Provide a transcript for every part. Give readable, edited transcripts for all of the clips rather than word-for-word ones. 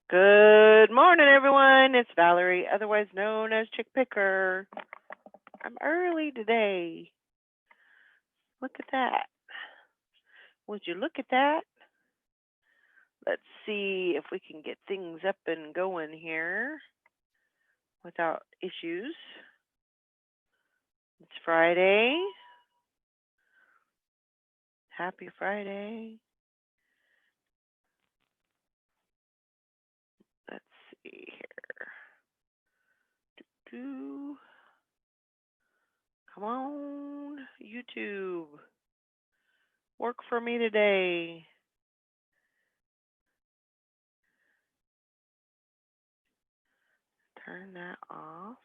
Good morning, everyone. It's Valerie, otherwise known as Chick Picker. I'm early today. Look at that. Would you look at that? Let's see if we can get things up and going here without issues. It's Friday. Happy Friday. Let's see here. Do Come on, YouTube. Work for me today. Turn that off.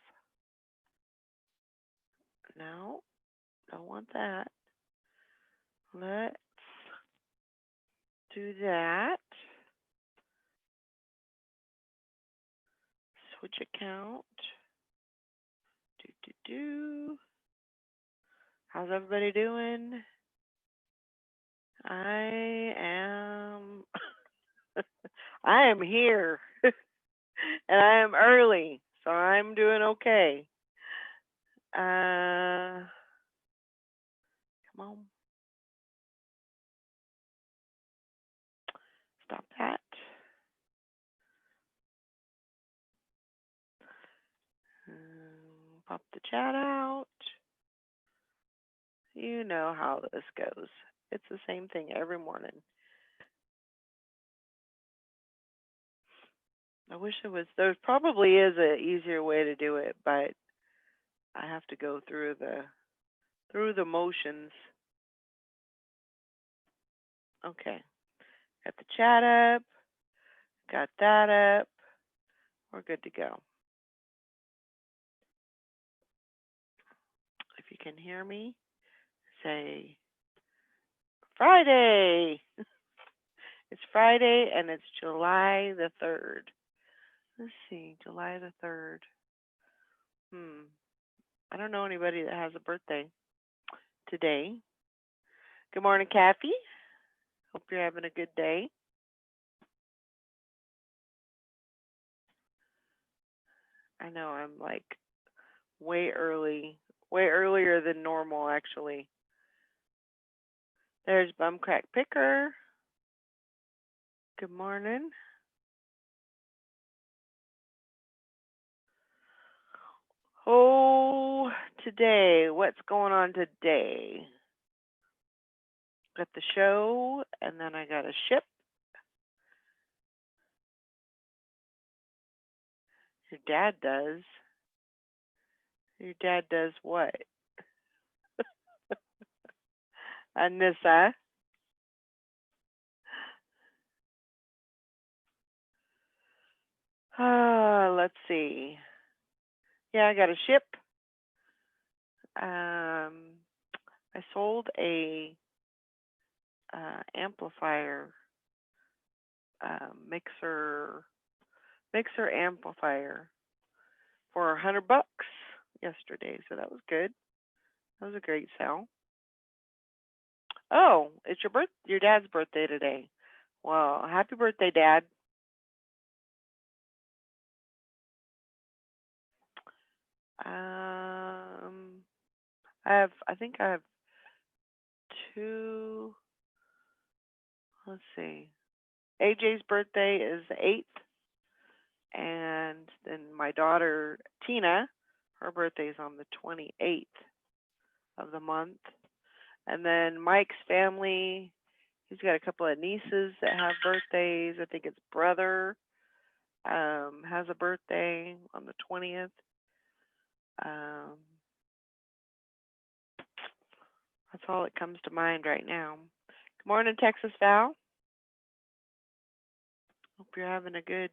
No, don't want that. Let's do that. Switch account. Do. How's everybody doing? I am I am here and I am early, so I'm doing okay. Come on. Stop that. Pop the chat out. You know how this goes. It's the same thing every morning. I wish there probably is an easier way to do it, but I have to go through the motions. Okay. Got the chat up. Got that up. We're good to go. If you can hear me, say Friday. It's Friday and it's July the 3rd. Let's see, July the 3rd. I don't know anybody that has a birthday today. Good morning, Kathy. Hope you're having a good day. I know I'm like way earlier than normal actually. There's Bumcrack Picker. Good morning. Oh, today, what's going on today? Got the show, and then I got a ship. Your dad does. Your dad does what? Anissa. Let's see. Yeah, I got a ship. I sold a amplifier mixer amplifier for $100 yesterday, so that was good. That was a great sale. Oh, it's your dad's birthday today. Well, happy birthday, Dad. I think I have two. Let's see. AJ's birthday is the 8th, and then my daughter Tina, her birthday is on the 28th of the month. And then Mike's family, he's got a couple of nieces that have birthdays. I think his brother has a birthday on the 20th. That's all that comes to mind right now. Good morning, Texas Val. Hope you're having a good.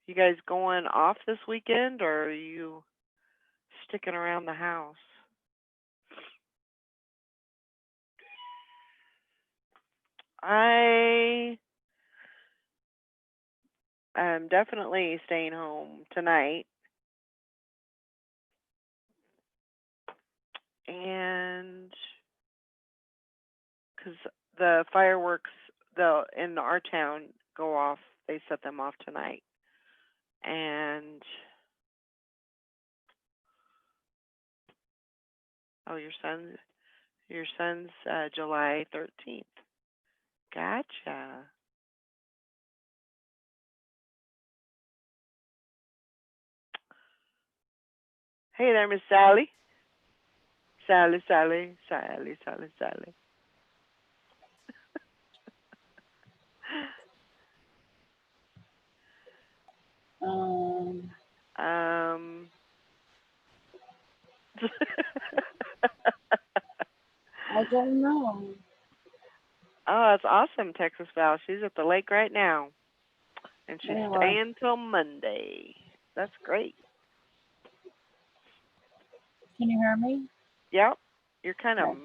You guys going off this weekend, or are you sticking around the house? I am definitely staying home tonight. And because the fireworks in our town go off they set them off tonight. And oh, your son's July 13th. Gotcha. Hey there, Miss Sally. Sally, Sally, Sally, Sally, Sally. Um, Um. I don't know. Oh, that's awesome, Texas Val. She's at the lake right now, and she's Anyway, staying till Monday. That's great. can you hear me? Yep. You're kind of Okay.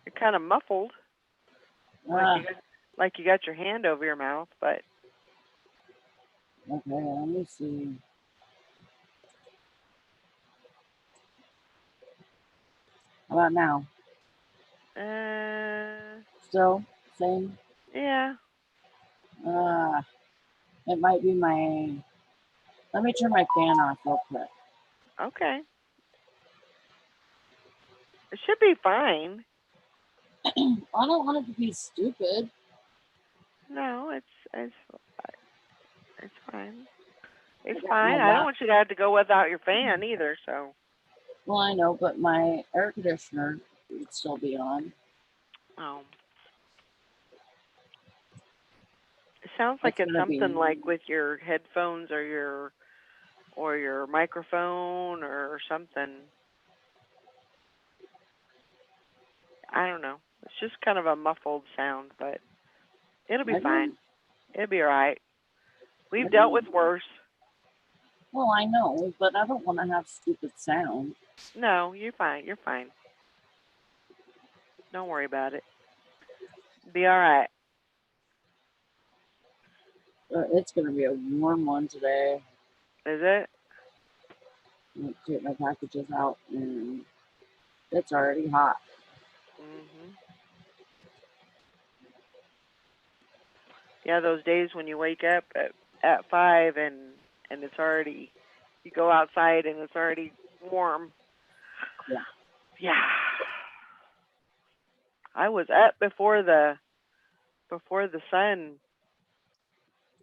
you're kind of muffled, like Uh, you got your hand over your mouth, but okay, let me see. How about now? uh, Still same? yeah. Uh, it might be my. Let me turn my fan off real quick. Okay. It should be fine. I don't want it to be stupid. No, it's fine. It's I got my fine. I don't lap. want you to have to go without your fan either. So, Well, I know, but my air conditioner would still be on. um, it sounds like It's it's gonna something be. like with your headphones or your microphone or something. I don't know. It's just kind of a muffled sound, but it'll be I fine. don't. It'll be all right. I We've dealt with don't. worse. Well, I know, but I don't want to have stupid sound. No, you're fine. You're fine. Don't worry about it. Be all right. It's gonna be a warm one today. Is it? I'm gonna take my packages out, and it's already hot. Mhm. Yeah, those days when you wake up at 5 and it's already you go outside and it's already warm. Yeah. Yeah. I was up before the sun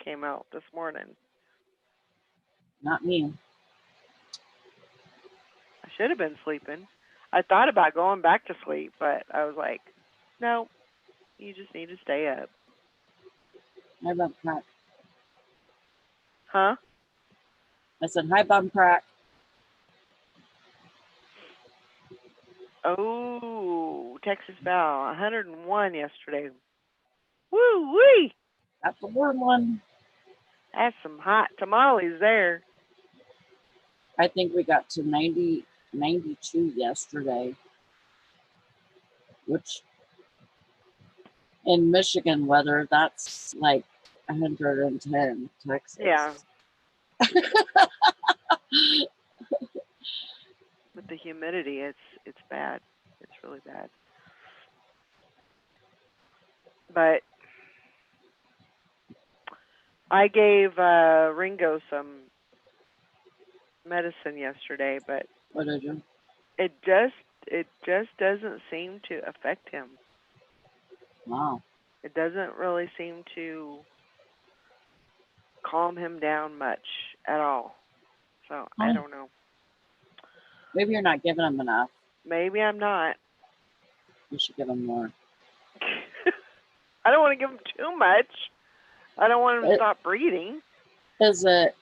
came out this morning. Not me. I should have been sleeping. I thought about going back to sleep, but I was like, no, you just need to stay up. Hi, bump crack. Huh? I said, hi, bump crack. Oh, Texas Val, 101 yesterday. Woo wee! That's a warm one. That's some hot tamales there. I think we got to 90, 92 yesterday, which in Michigan weather, that's like 110 Yeah, Texas. with the humidity, it's bad. It's really bad. But I gave Ringo some medicine yesterday, but What did you? it just doesn't seem to affect him. Wow. It doesn't really seem to calm him down much at all. So I Huh. don't know. Maybe you're not giving them enough. Maybe I'm not. You should give them more. I don't want to give him too much. I don't want him to It, stop breathing. is it?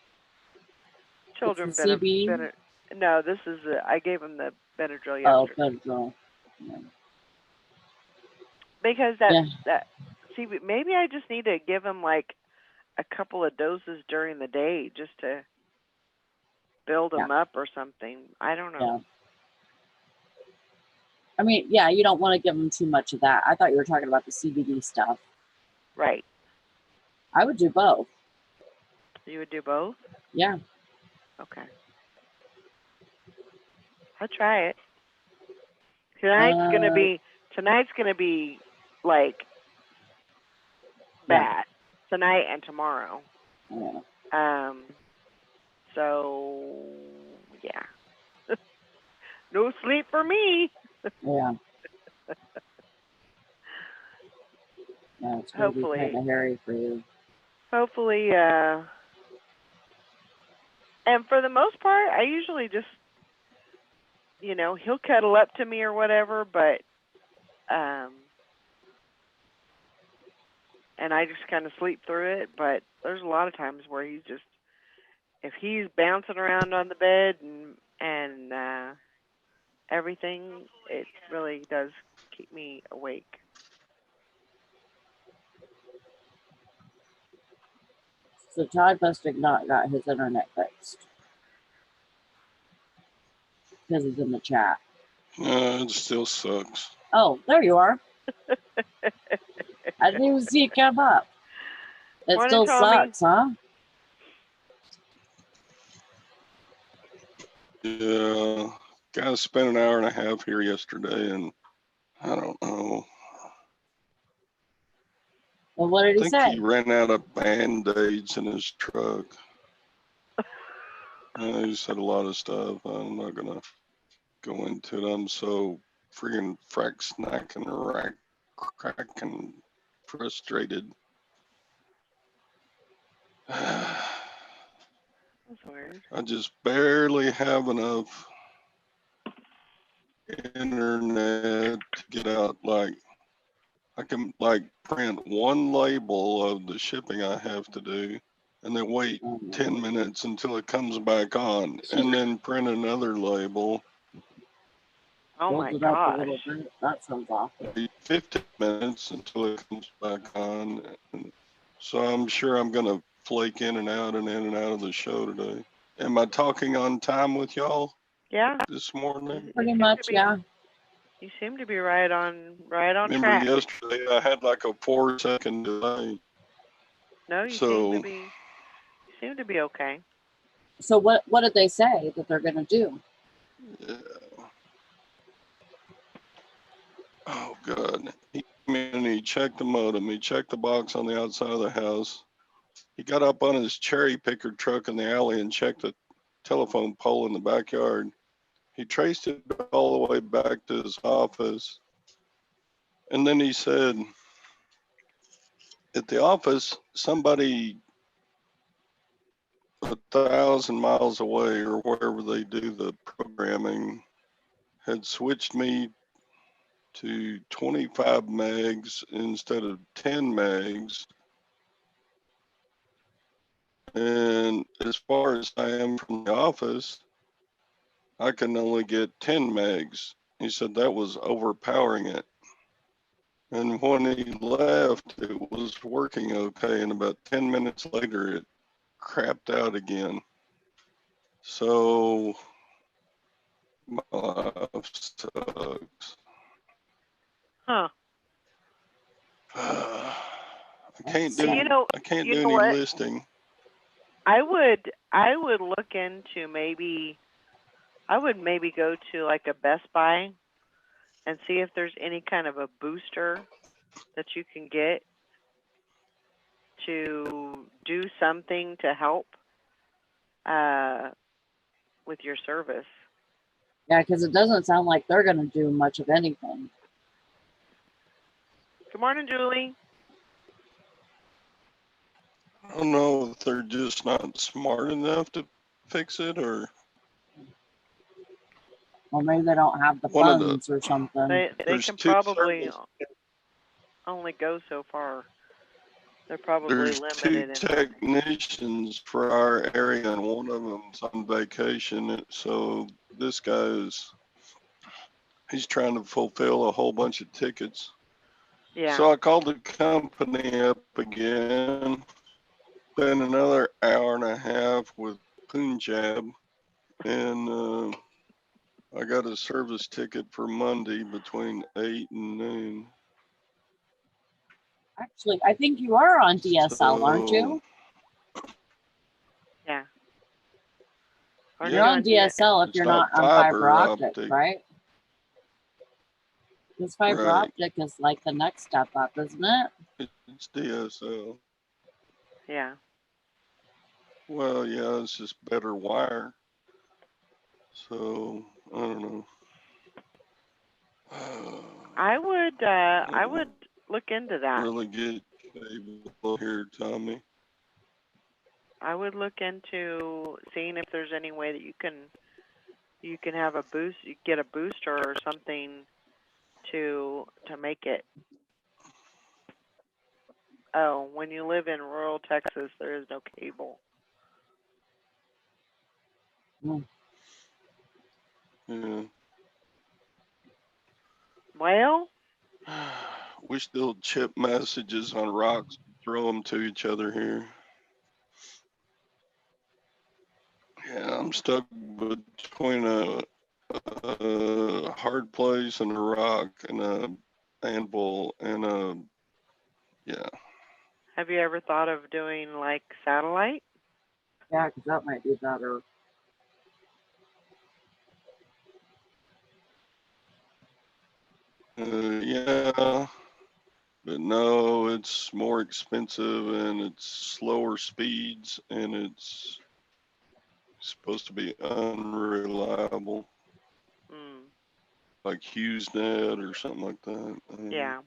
It's the Children CB. better. No, this is I gave him the Benadryl Oh, yesterday good girl. Yeah. because Yeah. that see maybe I just need to give him like a couple of doses during the day just to build Yeah. him up or something. I don't know. Yeah. I mean, yeah, you don't want to give them too much of that. I thought you were talking about the CBD stuff. Right. I would do both. You would do both? Yeah. Okay. I'll try it. Tonight's gonna Uh, be tonight's gonna be like yeah. bad. Tonight and tomorrow. Yeah. So yeah. No sleep for me. Yeah. Yeah, it's gonna be kind Hopefully. of hairy for you. Hopefully, and for the most part, I usually just, he'll cuddle up to me or whatever, but, and I just kind of sleep through it. But there's a lot of times where he's just, if he's bouncing around on the bed and everything, it really does keep me awake. So Todd must have not got his internet fixed because he's in the chat. It still sucks. Oh, there you are. I didn't even see it come up. It Morning, still Tommy. sucks, huh? Yeah, guy spent an hour and a half here yesterday, and I don't know. Well, what did I he think say? he ran out of Band-Aids in his truck. He said a lot of stuff. I'm not gonna go into it. I'm so freaking snacking, cracking, frustrated. That's weird. I just barely have enough internet to get out. Like, I can print one label of the shipping I have to do and then wait 10 minutes until it comes back on and then print another label. Oh Build my it up a gosh. little bit. That sounds awful. Wait 15 minutes until it comes back on. And so I'm sure I'm going to flake in and out of the show today. Am I talking on time with y'all Yeah. this morning? Pretty much, yeah. You seem to be right on Remember track. yesterday I had like a 4-second delay. No, you So seem to be okay. So what did they say that they're going to do? yeah. Oh God. He came in and he checked the modem. He checked the box on the outside of the house. He got up on his cherry picker truck in the alley and checked the telephone pole in the backyard. He traced it all the way back to his office. And then he said, at the office, somebody 1,000 miles away or wherever they do the programming had switched me to 25 megs instead of 10 megs. And as far as I am from the office, I can only get 10 megs. He said that was overpowering it. And when he left, it was working okay. And about 10 minutes later, it crapped out again. So my life sucks. Huh. I can't do any what? listing. I would look into maybe go to like a Best Buy and see if there's any kind of a booster that you can get to do something to help with your service. Yeah, because it doesn't sound like they're going to do much of anything. Good morning, Julie. I don't know if they're just not smart enough to fix it or. Or maybe they don't have the funds or something. They can probably only go so far. They're probably There's limited. 2 technicians for our area, and one of them's on vacation. So this he's trying to fulfill a whole bunch of tickets. Yeah. So I called the company up again, spent another hour and a half with Punjab, and I got a service ticket for Monday between 8 and noon. Actually, I think you are on DSL, aren't you? Yeah. You're on DSL if you're not on fiber optic, right? Because fiber optic is like the next step up, isn't it? It's DSL. Yeah. Well, yeah, it's just better wire. So I don't know. I would look into that. Really get cable here, Tommy. I would look into seeing if there's any way that you can have a boost, you get a booster or something to make it. Oh, when you live in rural Texas, there is no cable. Mm. Yeah. Well, We still chip messages on rocks, throw them to each other here. Yeah, I'm stuck between a hard place and a rock and a anvil and a, yeah. have you ever thought of doing like satellite? Yeah, because that might be better. Yeah, but no, it's more expensive and it's slower speeds and it's supposed to be unreliable, Mm, like HughesNet or something like that. yeah.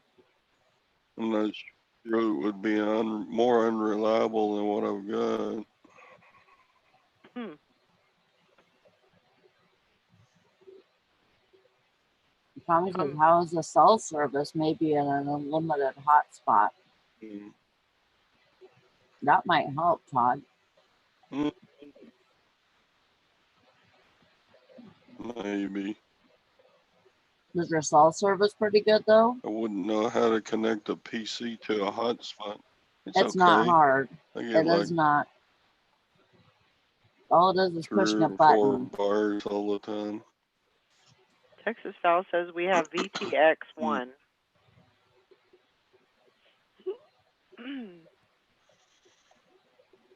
I'm not sure it would be more unreliable than what I've got. Hmm. Tommy says, how is the cell service? Maybe in an unlimited hotspot. Mm, That might help, Todd. Maybe. Is your cell service pretty good though? I wouldn't know how to connect a PC to a hotspot. It's It's okay. not hard. I It get like is not. All it is pushing 3 a or 4 button. bars all the time. Texas Val says we have VTX1.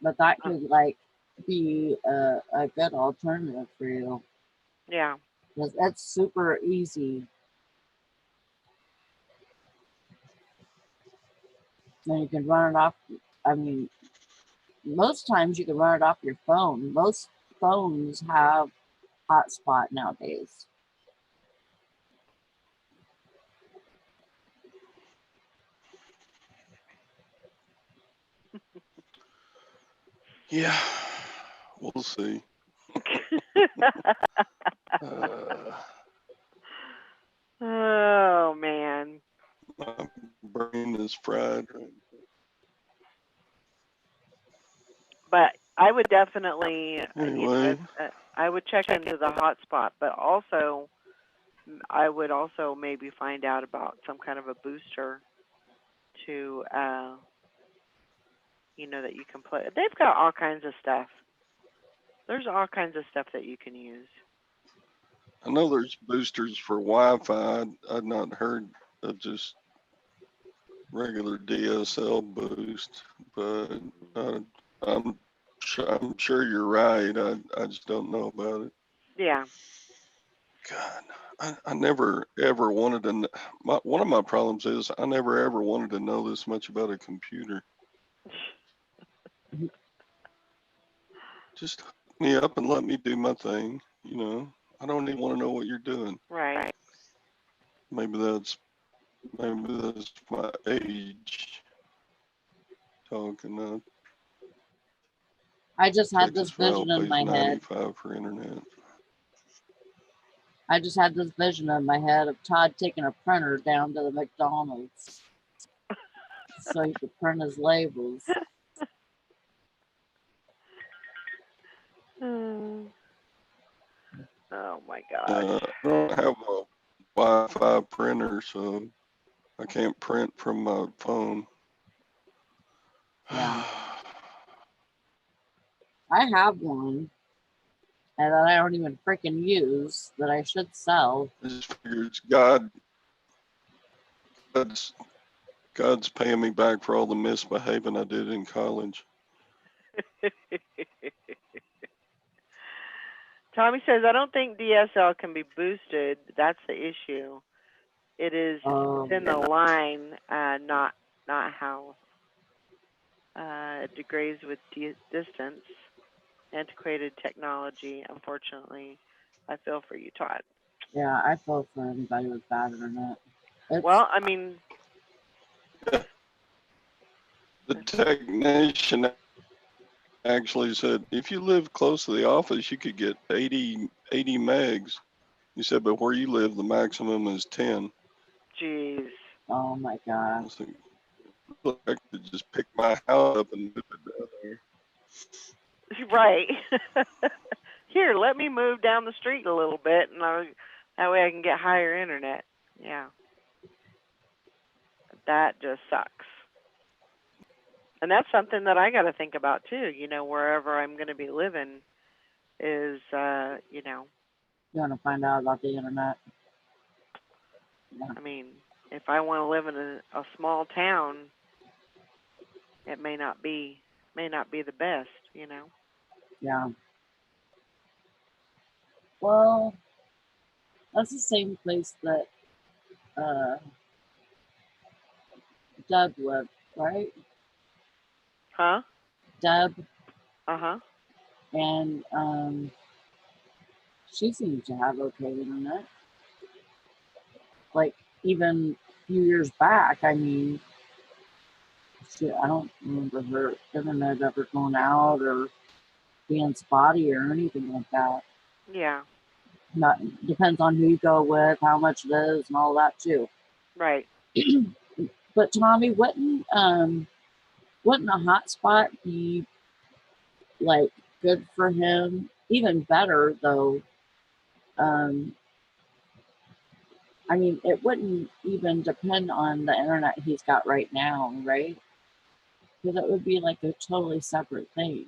But that could like be a good alternative for you. Yeah. Because it's super easy. And you can run it off. I mean, most times you can run it off your phone. Most phones have hotspot nowadays. Yeah, we'll see. Uh, Oh man. my brain is fried. But I would definitely, Anyway, I would check into the hotspot, but also I would also maybe find out about some kind of a booster to, that you can play. They've got all kinds of stuff. There's all kinds of stuff that you can use. I know there's boosters for Wi-Fi. I'd not heard of just regular DSL boost, but I'm sure you're right. I just don't know about it. Yeah. God, I never ever wanted to. One of my problems is I never ever wanted to know this much about a computer. Just hook me up and let me do my thing. I don't even want to know what you're doing. Right. Maybe that's my age talking. I just had Texas this Val vision in pays my head. $95 for internet. I just had this vision in my head of Todd taking a printer down to the McDonald's so he could print his labels. Oh my gosh. I don't have a Wi-Fi printer, so I can't print from my phone. Yeah. I have one and that I don't even freaking use that I should sell. I just figure it's God's paying me back for all the misbehaving I did in college. Tommy says, I don't think DSL can be boosted. That's the issue. It is it's in the line, not how it degrades with distance. antiquated technology, unfortunately. I feel for you, Todd. Yeah, I feel for anybody with bad internet. It's, Well, I mean, The technician actually said, if you live close to the office, you could get 80 megs. He said, but where you live, the maximum is 10. geez. oh my I God. was thinking, look, I could just pick my house up and move it down there. Right. Here, let me move down the street a little bit, and that way I can get higher internet. Yeah. That just sucks. And that's something that I got to think about too. Wherever I'm going to be living is, You want to find out about the internet? Yeah. I mean, if I want to live in a small town, it may not be the best. Yeah. Well, that's the same place that Deb lived, right? Huh? Deb, Uh-huh. and she seems to have okay internet. Like, even a few years back, I mean, I don't remember her internet ever going out or being spotty or anything like that. Yeah. Not depends on who you go with, how much it is, and all that too. Right. But Tommy, wouldn't a hotspot be like good for him? Even better though. Um, I mean, it wouldn't even depend on the internet he's got right now, right? Because it would be like a totally separate thing.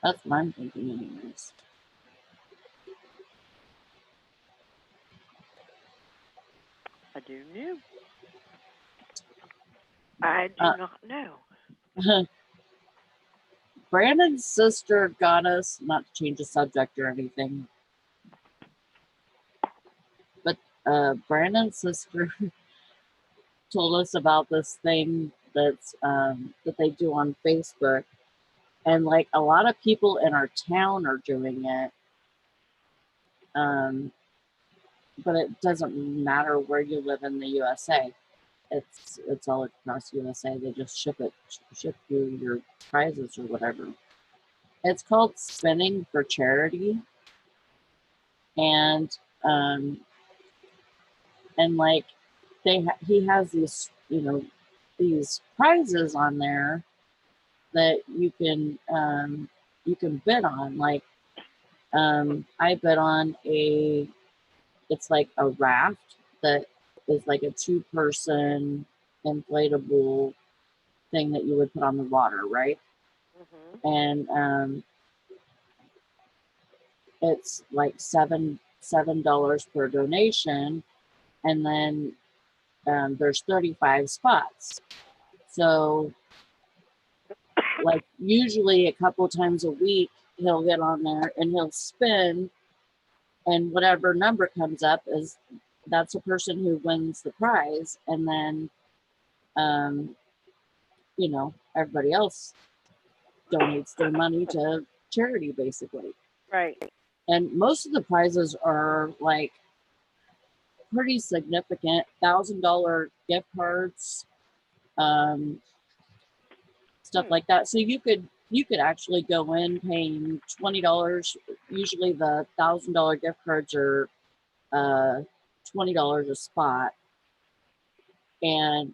That's what I'm thinking, anyways. I do know. I do Uh, not know. Brandon's sister got us, not to change the subject or anything, but Brandon's sister told us about this thing that they do on Facebook, and like a lot of people in our town are doing it. But it doesn't matter where you live in the USA. It's all across USA. They just ship you your prizes or whatever. It's called Spinning for Charity, and um, like he has these these prizes on there that you can bid on. Like I bid on it's like a raft that is like a 2-person inflatable thing that you would put on the water, right? Mm-hmm. And it's like $7 per donation, and then there's 35 spots. So like usually a couple times a week he'll get on there and he'll spin, and whatever number comes up that's a person who wins the prize, and then everybody else donates their money to charity basically. Right. And most of the prizes are like pretty significant, $1,000 gift cards, stuff like that. So you could actually go in paying $20. Usually the $1,000 gift cards are $20 a spot, and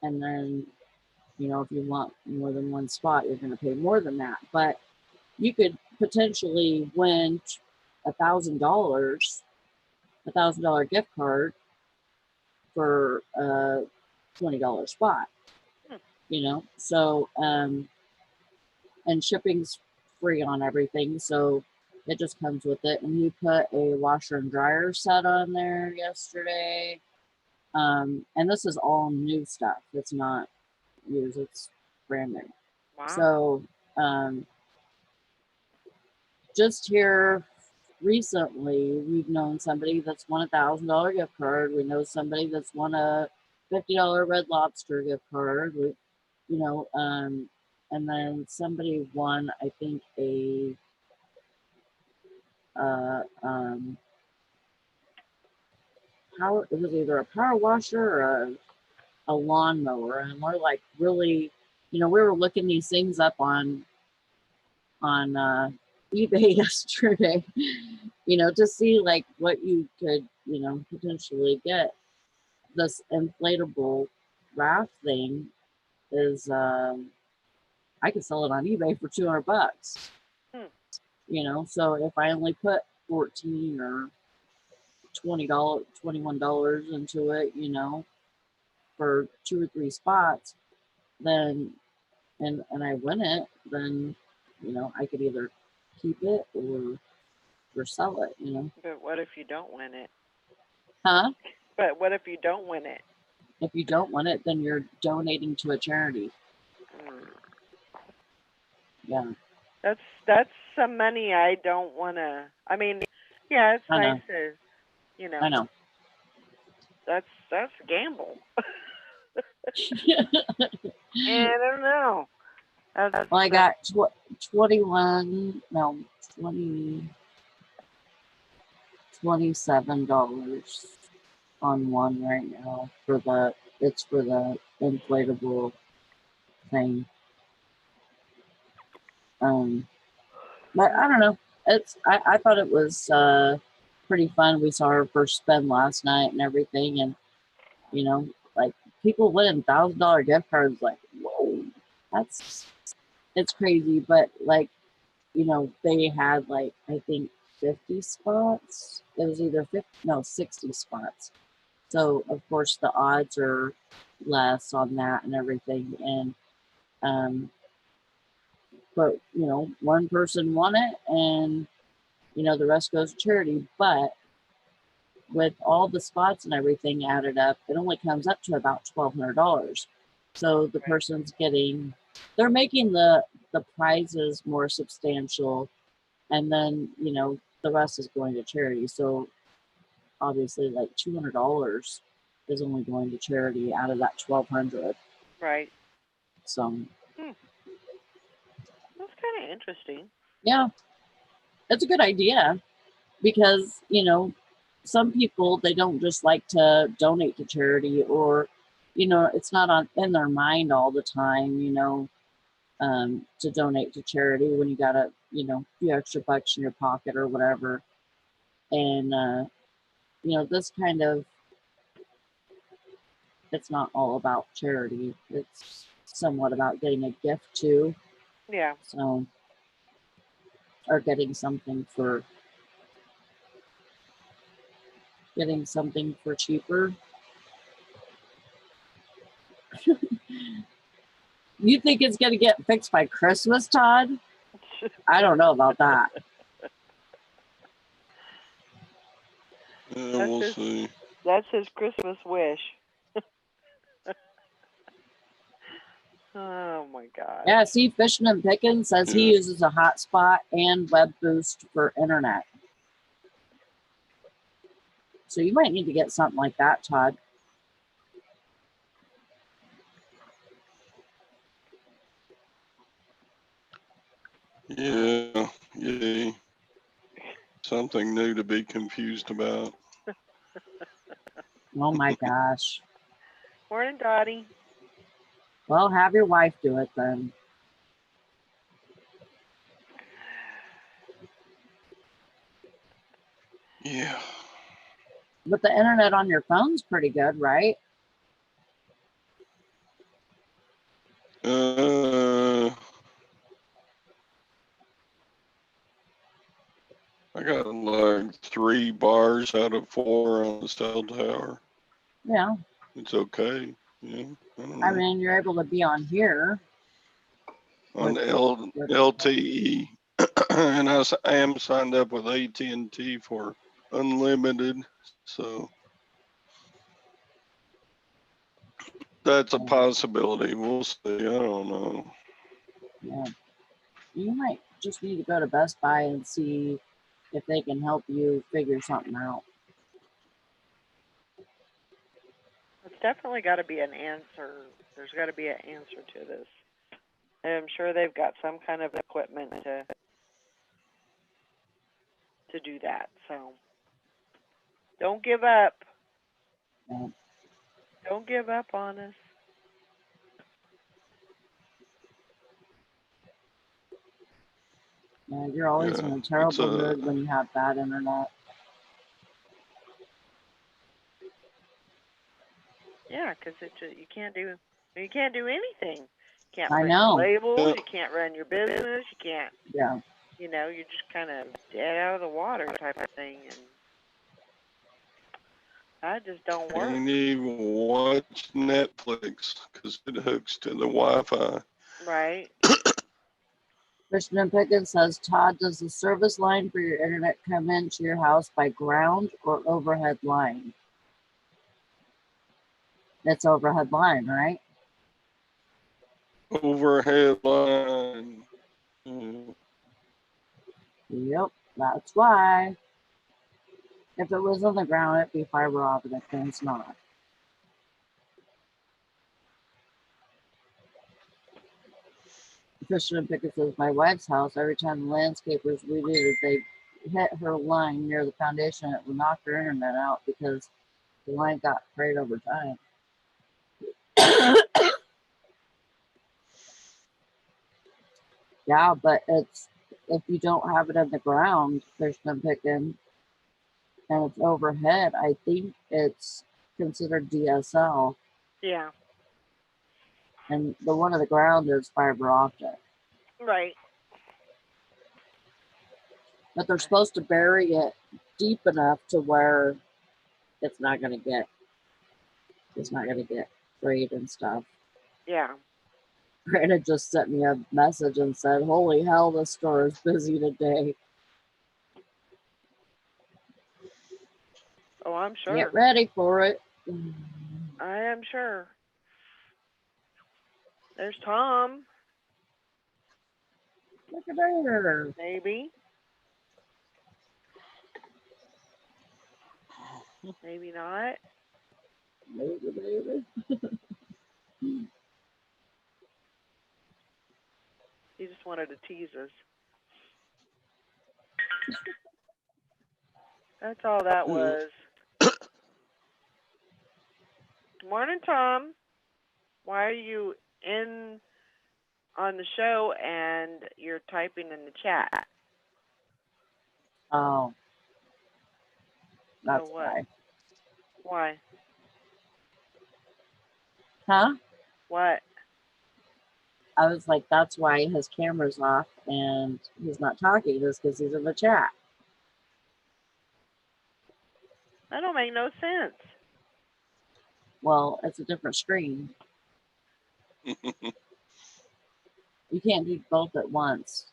then if you want more than one spot, you're going to pay more than that. But you could potentially win $1,000 gift card for a $20 spot. So and shipping's free on everything, so it just comes with it. And he put a washer and dryer set on there yesterday, and this is all new stuff. It's not used, it's brand new. Wow. So just here recently, we've known somebody that's won $1,000 gift card. We know somebody that's won a $50 Red Lobster gift card. You know, and then somebody won, I think, a power. It was either a power washer or a lawnmower, and we're like really, you know, we were looking these things up on eBay yesterday, you know, to see like what you could, you know, potentially get. This inflatable raft thing is, I could sell it on eBay for $200. Hmm. You know, so if I only put 14 or $20, $21 into it, you know, for 2 or 3 spots, then and I win it, then you know I could either keep it or sell it, you know. But what if you don't win it? Huh? But what if you don't win it? If you don't win it, then you're donating to a charity. Mm. Yeah. That's some money I don't want to. I mean, yeah, it's I know. nice to, you know. I know. That's a gamble. And I don't know. That's, Well, I got 21, no, 20, $27 on one right now for it's for the inflatable thing. But I don't know. I thought it was pretty fun. We saw our first spin last night and everything, and you know, like people winning $1,000 gift cards, like whoa, it's crazy. But like, you know, they had like I think 50 spots. It was either 60 spots. So of course the odds are less on that and everything, and but you know, one person won it, and you know, the rest goes to charity. But with all the spots and everything added up, it only comes up to about $1,200. So the person's they're making the prizes more substantial, and then you know the rest is going to charity. So obviously, like $200 is only going to charity out of that 1,200. right. So That's kind of interesting. yeah, it's a good idea because you know some people they don't just like to donate to charity, or you know it's not in their mind all the time, you know, to donate to charity when you got you know few extra bucks in your pocket or whatever. And you know this kind of, it's not all about charity, it's somewhat about getting a gift too. Yeah. So, or getting something for cheaper. You think it's going to get fixed by Christmas, Todd? I don't know about that. Yeah, we'll see. That's his Christmas wish. Oh my God. Yeah, see, Fishing and Picking says he uses a hotspot and Web Boost for internet. So you might need to get something like that, Todd. Yeah, yay. Something new to be confused about. Oh my gosh. Morning, Dottie. Well, have your wife do it then. Yeah. But the internet on your phone's pretty good, right? I got like 3 bars out of 4 on the cell tower. Yeah. It's okay. Yeah. I mean, you're able to be on here. On LTE. And I am signed up with AT&T for unlimited. So that's a possibility. We'll see. I don't know. Yeah. You might just need to go to Best Buy and see if they can help you figure something out. Let's definitely got to be an answer. There's got to be an answer to this. I'm sure they've got some kind of equipment to do that. So don't give up. Yeah. Don't give up on us. Yeah, you're always Yeah, in a it's terrible mood when you have bad internet. Yeah, 'cause you can't do anything. You can't I print your know. labels. Yeah. You can't run your business. You can't. Yeah. You know, you're just kind of dead out of the water type of thing, and that just don't work. Can't even watch Netflix because it hooks to the Wi-Fi. Right. Christian Pickens says, Todd, does the service line for your internet come into your house by ground or overhead line? It's overhead line, right? Overhead line. Mm. Yep, that's why. If it was on the ground, it'd be fiber optic, and it's not. Christian Pickens says, my wife's house, every time the landscapers redid it, they hit her line near the foundation. It would knock her internet out because the line got frayed over time. Yeah, but it's if you don't have it on the ground, Christian Pickens, and it's overhead, I think it's considered DSL, Yeah. and the one on the ground is fiber optic. Right. But they're supposed to bury it deep enough to where it's not gonna get frayed and stuff. Yeah. Brandon just sent me a message and said, "Holy hell, the store is busy today. Oh, I'm sure. Get ready for it." I am sure. There's Tom. Look at her. Maybe. Maybe not. Maybe. He just wanted to tease us. That's all that was. Morning, Tom. Why are you in on the show and you're typing in the chat? Oh, that's So what? why. Why? Huh? What? I was like, that's why his camera's off and he's not talking. Just because he's in the chat. That don't make no sense. Well, it's a different screen. You can't do both at once.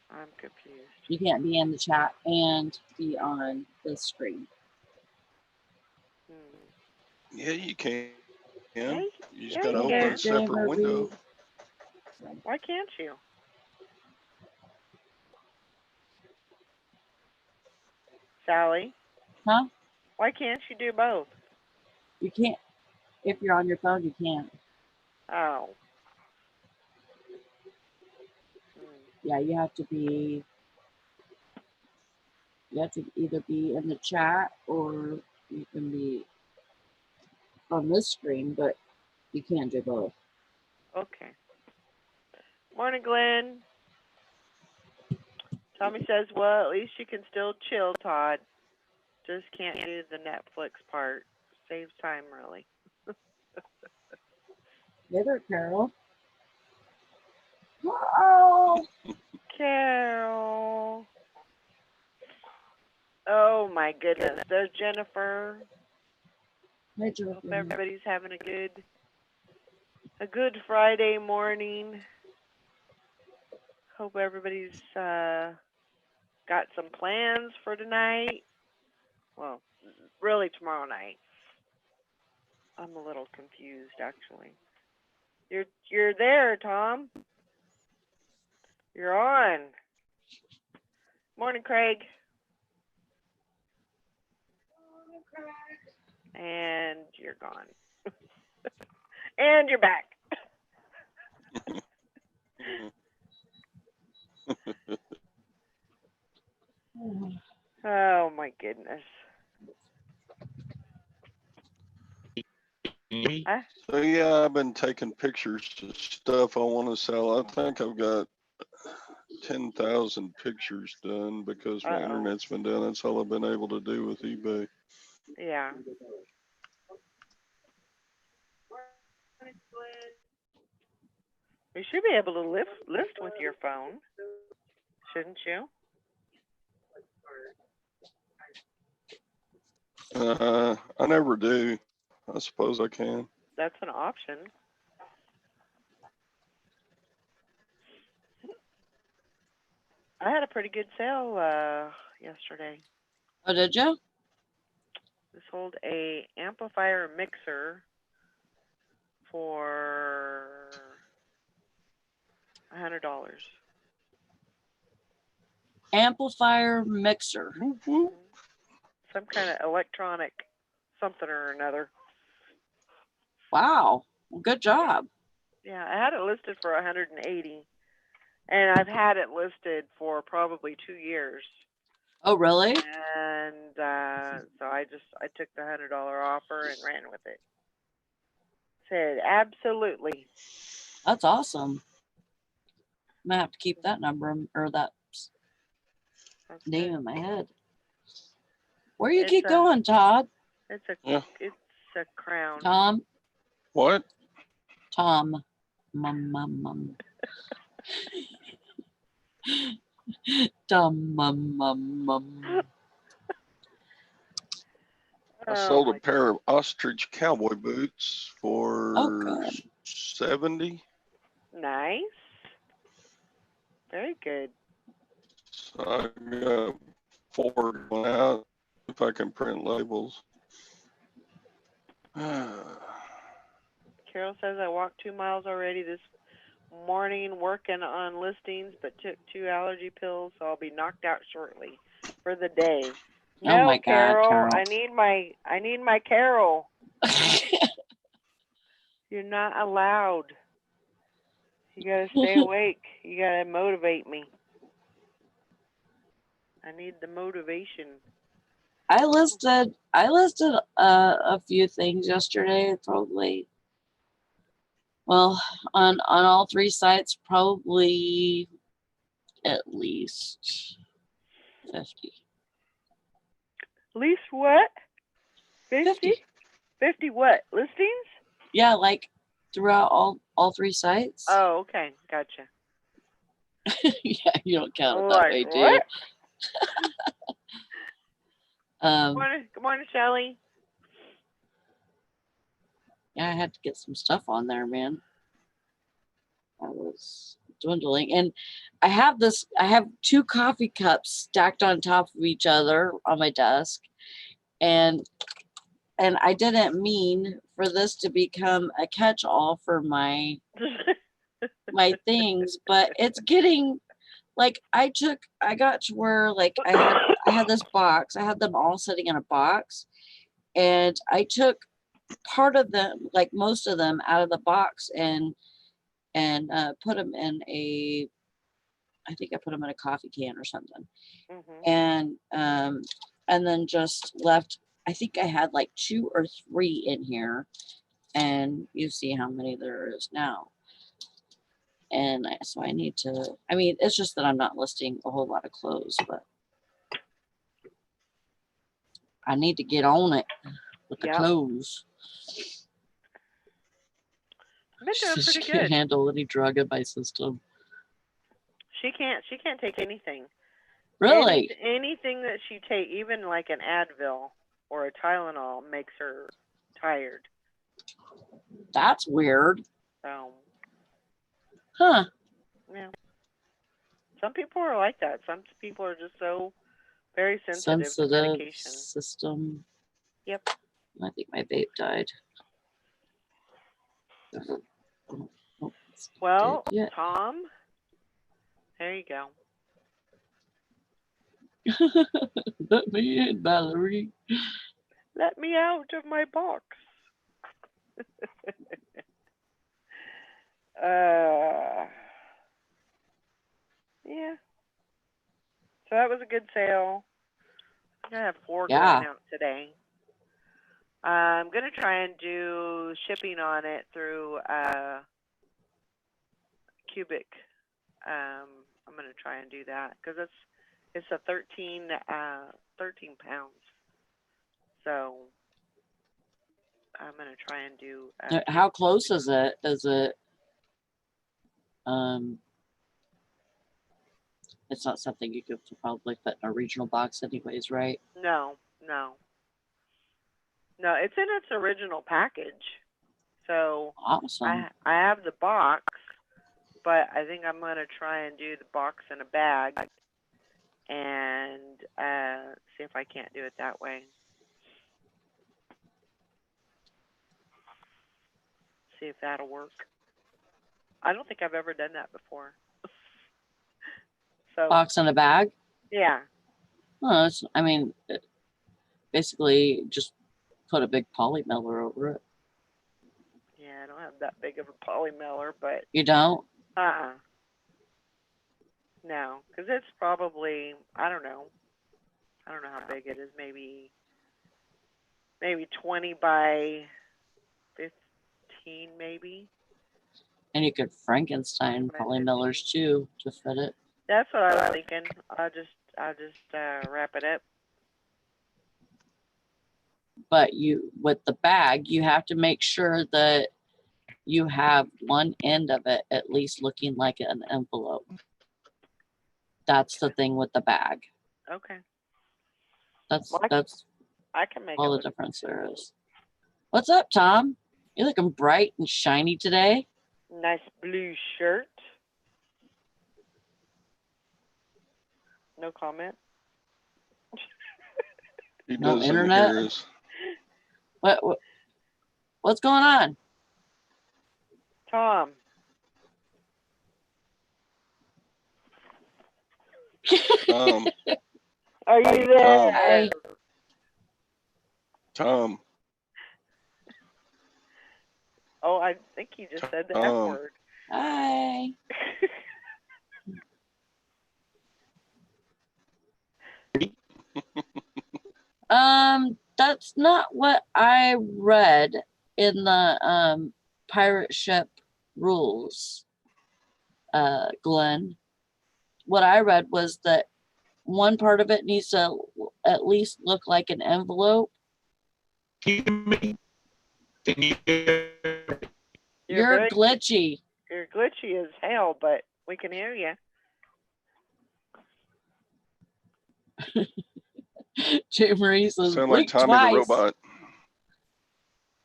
I'm confused. You can't be in the chat and be on this screen. Yeah, you can. Hey, You just yeah, gotta you open can. a separate Gamer window. Reed. Why can't you? Sally? Huh? Why can't you do both? You can't. If you're on your phone, you can't. Oh. Yeah, you have to be. You have to either be in the chat or you can be on this screen, but you can't do both. Okay. Morning, Glenn. Tommy says, well, at least you can still chill, Todd. Just can't do the Netflix part. Saves time, really. Hey there, Carol. Oh, Carol. Oh, my goodness. There's Jennifer. hey, Hope Jennifer. everybody's having a good Friday morning. Hope everybody's got some plans for tonight. Well, really tomorrow night. I'm a little confused, actually. You're there, Tom. You're on. Morning, Craig. And you're gone. And you're back. Oh my goodness. Huh? So yeah, I've been taking pictures of stuff I want to sell. I think I've got 10,000 pictures done because my Uh-oh. internet's been down. That's all I've been able to do with eBay. Yeah. You should be able to list with your phone, shouldn't you? I never do. I suppose I can. That's an option. I had a pretty good sale yesterday. Oh, did you? We sold a amplifier mixer for $100. Amplifier mixer. Whoop, whoop. Some kind of electronic something or another. Wow. Well, good job. Yeah, I had it listed for 180, and I've had it listed for probably 2 years. Oh, really? And so I took the $100 offer and ran with it. Said absolutely. That's awesome. I'm gonna have to keep that number or that That's name good. in my head. Where you It's keep a- going, Todd? It's a Yeah. it's a crown. Tom? What? Tom. Mum. Tom. Mum. I Oh, sold my a pair of ostrich cowboy boots for Oh, good. 70. Nice. Very good. So I got 4 going out if I can print labels. Carol says I walked 2 miles already this morning working on listings, but took 2 allergy pills, so I'll be knocked out shortly for the day. Oh No, my God, Carol, Carol. I need my Carol. You're not allowed. You gotta stay awake. You gotta motivate me. I need the motivation. I listed a few things yesterday, probably. Well, on all 3 sites, probably at least 50. At least what? 50. 50 what? Listings? Yeah, like throughout all 3 sites. Oh, okay. Gotcha. Yeah, you don't count it that Like, way, do what? you? Good morning, Shelly. Yeah, I had to get some stuff on there, man. I was dwindling. And I have 2 coffee cups stacked on top of each other on my desk. And I didn't mean for this to become a catch-all for my things, but it's getting like I got to where like I had this box. I had them all sitting in a box, and I took part of them, like most of them, out of the box and put them in I think I put them in a coffee can or something. Mhm. And then just left. I think I had like 2 or 3 in here, and you see how many there is now. And so I need to. I mean, it's just that I'm not listing a whole lot of clothes, but I need to get on it with the Yep. clothes. I've been doing She pretty can't good. handle any drug in my system. She can't take anything. Really? Anything that she take, even like an Advil or a Tylenol, makes her tired. That's weird. So, Huh. yeah. Some people are like that. Some people are just so very sensitive to medication. System. Yep. I think my vape died. Well, Yeah. Tom, there you go. Let me in, Valerie. Let me out of my box. Yeah. So that was a good sale. I'm gonna have 4 Yeah. going out today. I'm gonna try and do shipping on it through Cubic. I'm gonna try and do that because it's a 13 pounds. So I'm gonna try and do. How close is it? Is it? It's not something you could probably put in a regional box, anyways, right? No, it's in its original package. So Awesome. I have the box, but I think I'm gonna try and do the box in a bag and see if I can't do it that way. See if that'll work. I don't think I've ever done that before. So Box in a bag. yeah, Well, I mean, basically just put a big poly mailer over it. yeah, I don't have that big of a poly mailer, but You don't? no, because it's probably I don't know how big it is. Maybe 20 by 15, maybe. And you could Frankenstein poly mailers too to fit it. That's what I was thinking. I'll just wrap it up. But with the bag, you have to make sure that you have one end of it at least looking like an envelope. That's the thing with the bag. Okay. That's I can make all it the difference there is. What's up, Tom? You're looking bright and shiny today. Nice blue shirt. No comment. He No doesn't internet? hear us. What's going on? Tom. Are you there? Hi. Tom. Oh, I think he just said the F word. Hi. That's not what I read in the pirate ship rules, Glenn. What I read was that one part of it needs to at least look like an envelope. You're glitchy. You're glitchy as hell, but we can hear you. Jay Marie says, Sound like blink Tommy twice. the robot.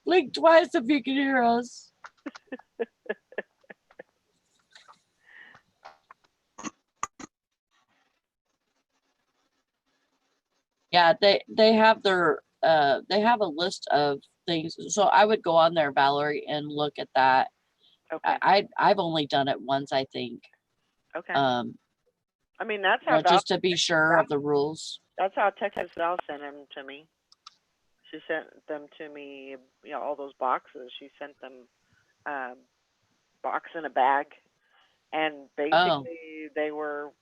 Blink twice if you can hear us. Yeah, they have their they have a list of things. So I would go on there, Valerie, and look at that. Okay. I've only done it once, I think. Okay. I mean, that's how just to be sure of the rules. That's how Texas Val sent them to me. She sent them to me, all those boxes. She sent them box in a bag, and basically they were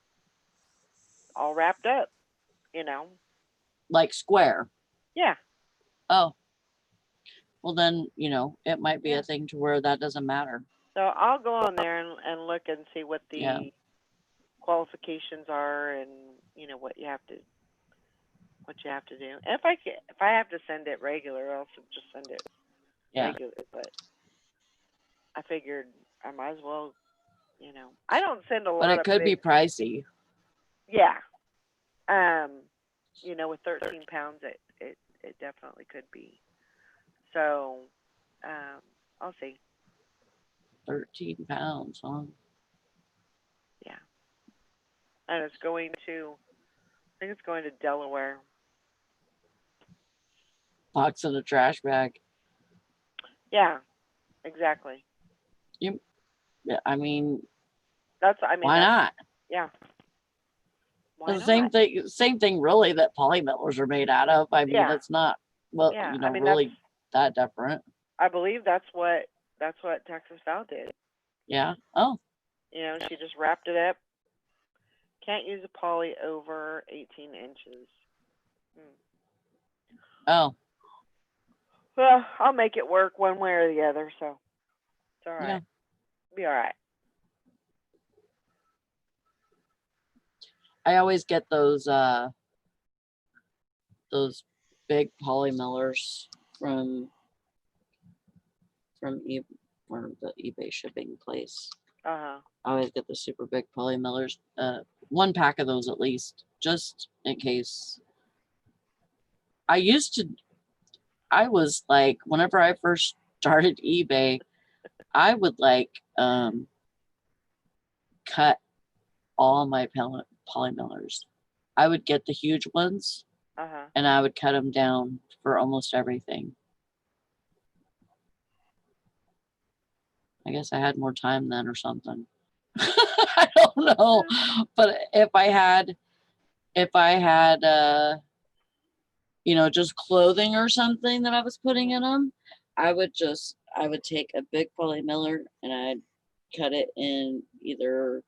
all wrapped up, Like square. Yeah. Oh. Well, then, it might be a thing to where that doesn't matter. So I'll go on there and look and see what the qualifications are, and what you have to do. And if I have to send it regular, I'll just send it regular. But I figured I might as well, I don't send a lot. But it could be pricey. Yeah. With 13 pounds, it definitely could be. So, I'll see. 13 pounds, huh? Yeah. And it's going to, I think it's going to Delaware. Box in a trash bag. Yeah, exactly. I mean, why not? Yeah. Why not? Same thing really that poly mailers are made out of. I mean, it's not Well, Yeah, you I know, mean, really that different. I believe that's what Texas Val did. Yeah. Oh, You know, she just wrapped it up. Can't use a poly over 18 inches. oh, Well, I'll make it work one way or the other, so it's all right. yeah. Be all right. I always get those big poly millers from or the eBay shipping place. Uh-huh. I always get the super big poly millers. One pack of those at least, just in case. I was like, whenever I first started eBay, I would like cut all my poly millers. I would get the huge ones Uh-huh. and I would cut them down for almost everything. I guess I had more time then or something. I don't know. But if I had you know, just clothing or something that I was putting in them, I would take a big poly miller and I'd cut it in either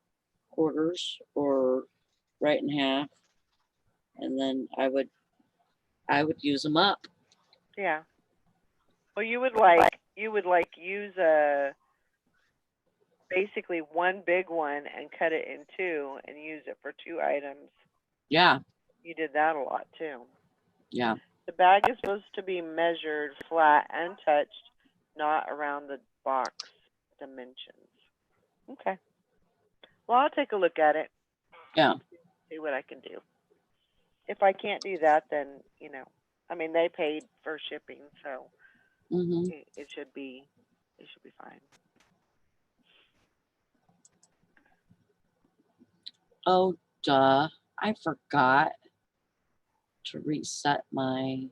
quarters or right in half, and then I would use them up. Yeah. Well, you would like use basically one big one and cut it in two and use it for two items. Yeah, You did that a lot too. yeah. The bag is supposed to be measured flat and touched, not around the box dimensions. Okay. Well, I'll take a look at it. Yeah. See what I can do. If I can't do that, then, you know, I mean, they paid for shipping, so Mm-hmm. it should be fine. Oh, duh. I forgot to reset my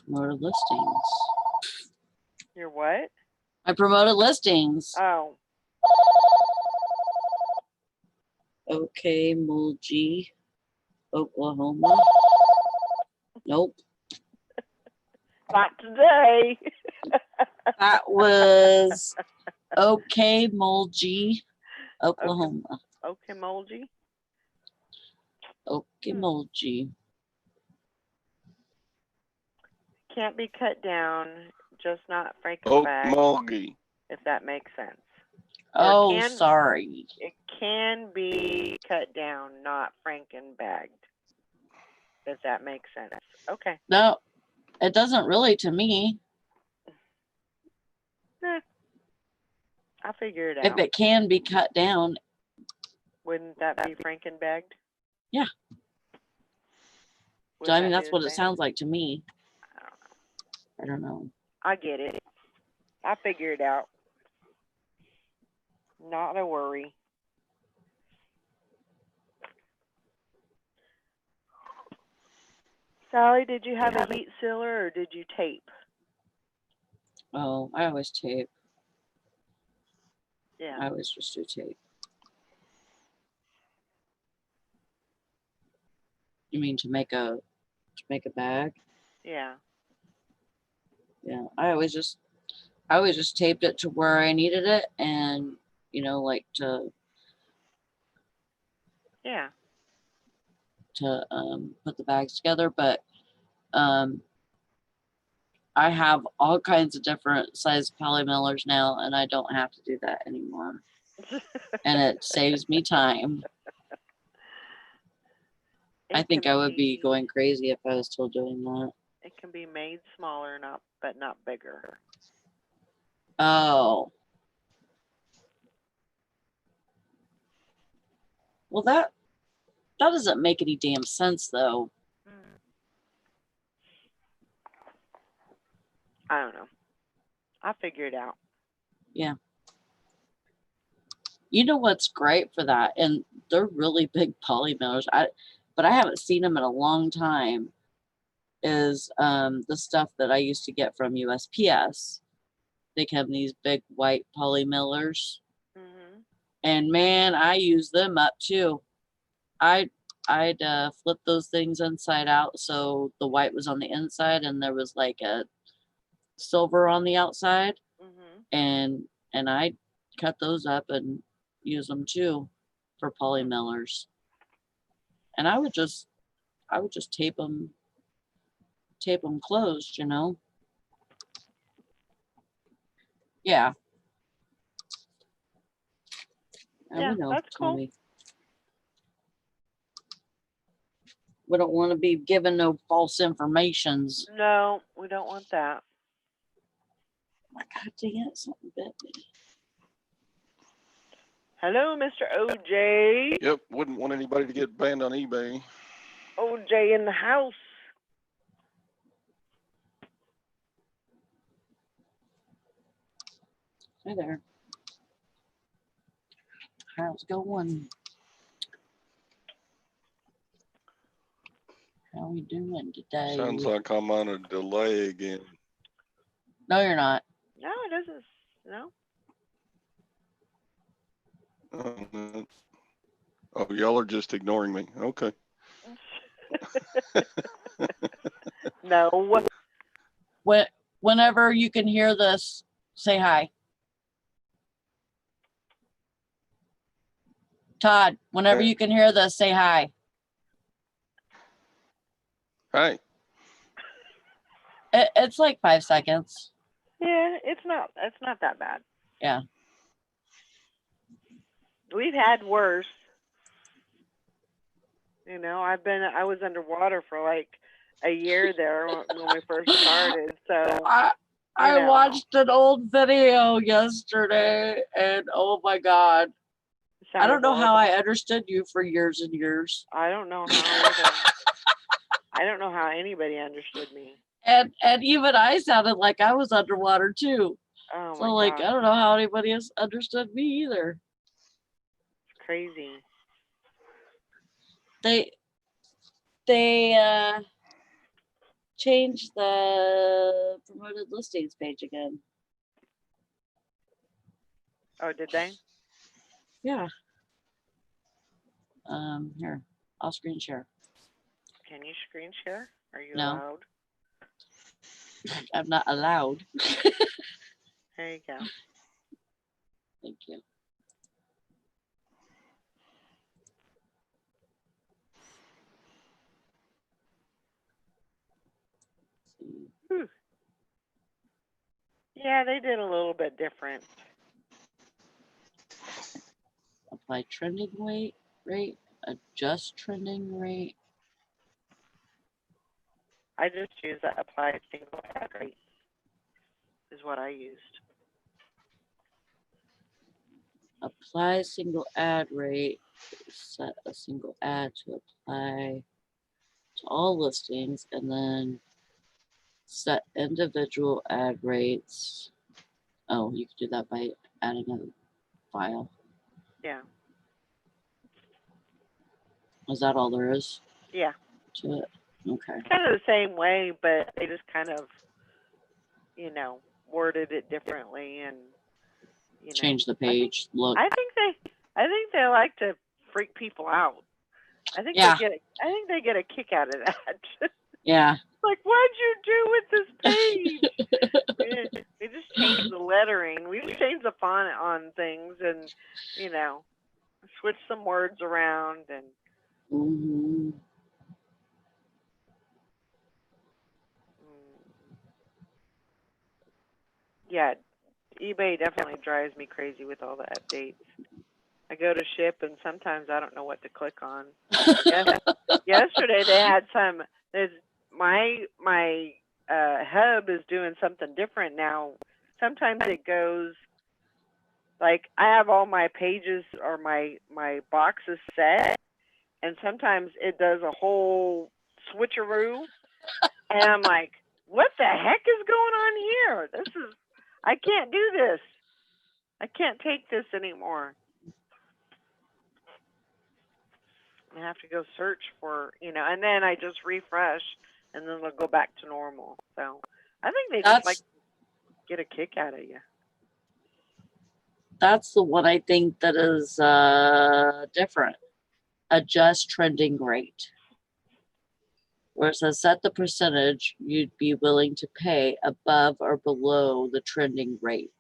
promoted listings. Your what? My promoted listings. Oh, Okay, Mulgee, Oklahoma. Nope. not today. That was Okay, Mulgee, Oklahoma. Okay, Molgy. Okay, Mulgee. Can't be cut down, just not Oh, Frankenbag, Mulgy. if that makes sense. Oh, can- sorry. It can be cut down, not Frankenbagged, if that makes sense. Okay. No, it doesn't really to me. I'll figure it If out. it can be cut down, Wouldn't that be Frankenbagged? yeah. Would I that mean, be that's the what it same? sounds like to me. I don't know. I don't know. I get it. I'll figure it out. Not a worry. Sally, did you have a heat sealer or did you tape? Oh, I always tape. Yeah. I always just do tape. You mean to make a bag? Yeah. Yeah. I always just taped it to where I needed it, and you know, like to Yeah. put the bags together. But I have all kinds of different size poly millers now, and I don't have to do that anymore. And it saves me time. I think I would be going crazy if I was still doing that. It can be made smaller, but not bigger. Oh. Well, that doesn't make any damn sense, though. I don't know. I'll figure it out. Yeah. You know what's great for that? And they're really big poly millers. But I haven't seen them in a long time. Is the stuff that I used to get from USPS. They have these big white poly millers. Mm-hmm. And man, I use them up too. I I'd flip those things inside out so the white was on the inside and there was like a silver on the outside, and I'd cut those up and use them too for poly millers. And I would just tape them closed, you know. Yeah. Yeah, we know, that's cool. Tommy. We don't want to be given no false informations. No, we don't want that. My God dang it, something bit me. Hello, Mr. OJ. Yep, wouldn't want anybody to get banned on eBay. OJ in the house. Hey there. How's it going? How we doing today? Sounds like I'm on a delay again. No, you're not. No, it doesn't. No. Oh, y'all are just ignoring me. Okay. No. Whenever you can hear this, say hi. Todd, whenever you can hear this, say hi. Hi. It's like 5 seconds. Yeah, it's not that bad. Yeah. We've had worse. You know, I was underwater for like a year there when we first started. So I watched an old video yesterday and oh my God. I don't know how I understood you for years and years. I don't know how either. I don't know how anybody understood me. And even I sounded like I was underwater too. Oh so my like gosh. I don't know how anybody else understood me either. It's crazy. They changed the promoted listings page again. Oh, did they? Yeah. Here, I'll screen share. Can you screen share? Are you No. allowed? I'm not allowed. There you go. Thank you. Yeah, they did a little bit different. Apply trending rate, adjust trending rate. I just use that apply single ad rate is what I used. Apply single ad rate, set a single ad to apply to all listings, and then set individual ad rates. Oh, you can do that by adding a file. Yeah. Is that all there is Yeah. to it? Okay. It's kind of the same way, but they just kind of, you know, worded it differently and Change the page look. I think they like to freak people out. I think they get a kick out of that. Yeah. Like, what'd you do with this page? we just changed the lettering. We just changed the font on things and, you know, switched some words around and. Mm-hmm. Yeah, eBay definitely drives me crazy with all the updates. I go to ship and sometimes I don't know what to click on. Yesterday they had some. My hub is doing something different now. Sometimes it goes like I have all my pages or my boxes set, and sometimes it does a whole switcheroo, and I'm like, what the heck is going on here? I can't do this. I can't take this anymore. I have to go search for, and then I just refresh and then they'll go back to normal. So I think they just like get a kick out of you. That's the one I think that is different. adjust trending rate. Where it says set the percentage you'd be willing to pay above or below the trending rate.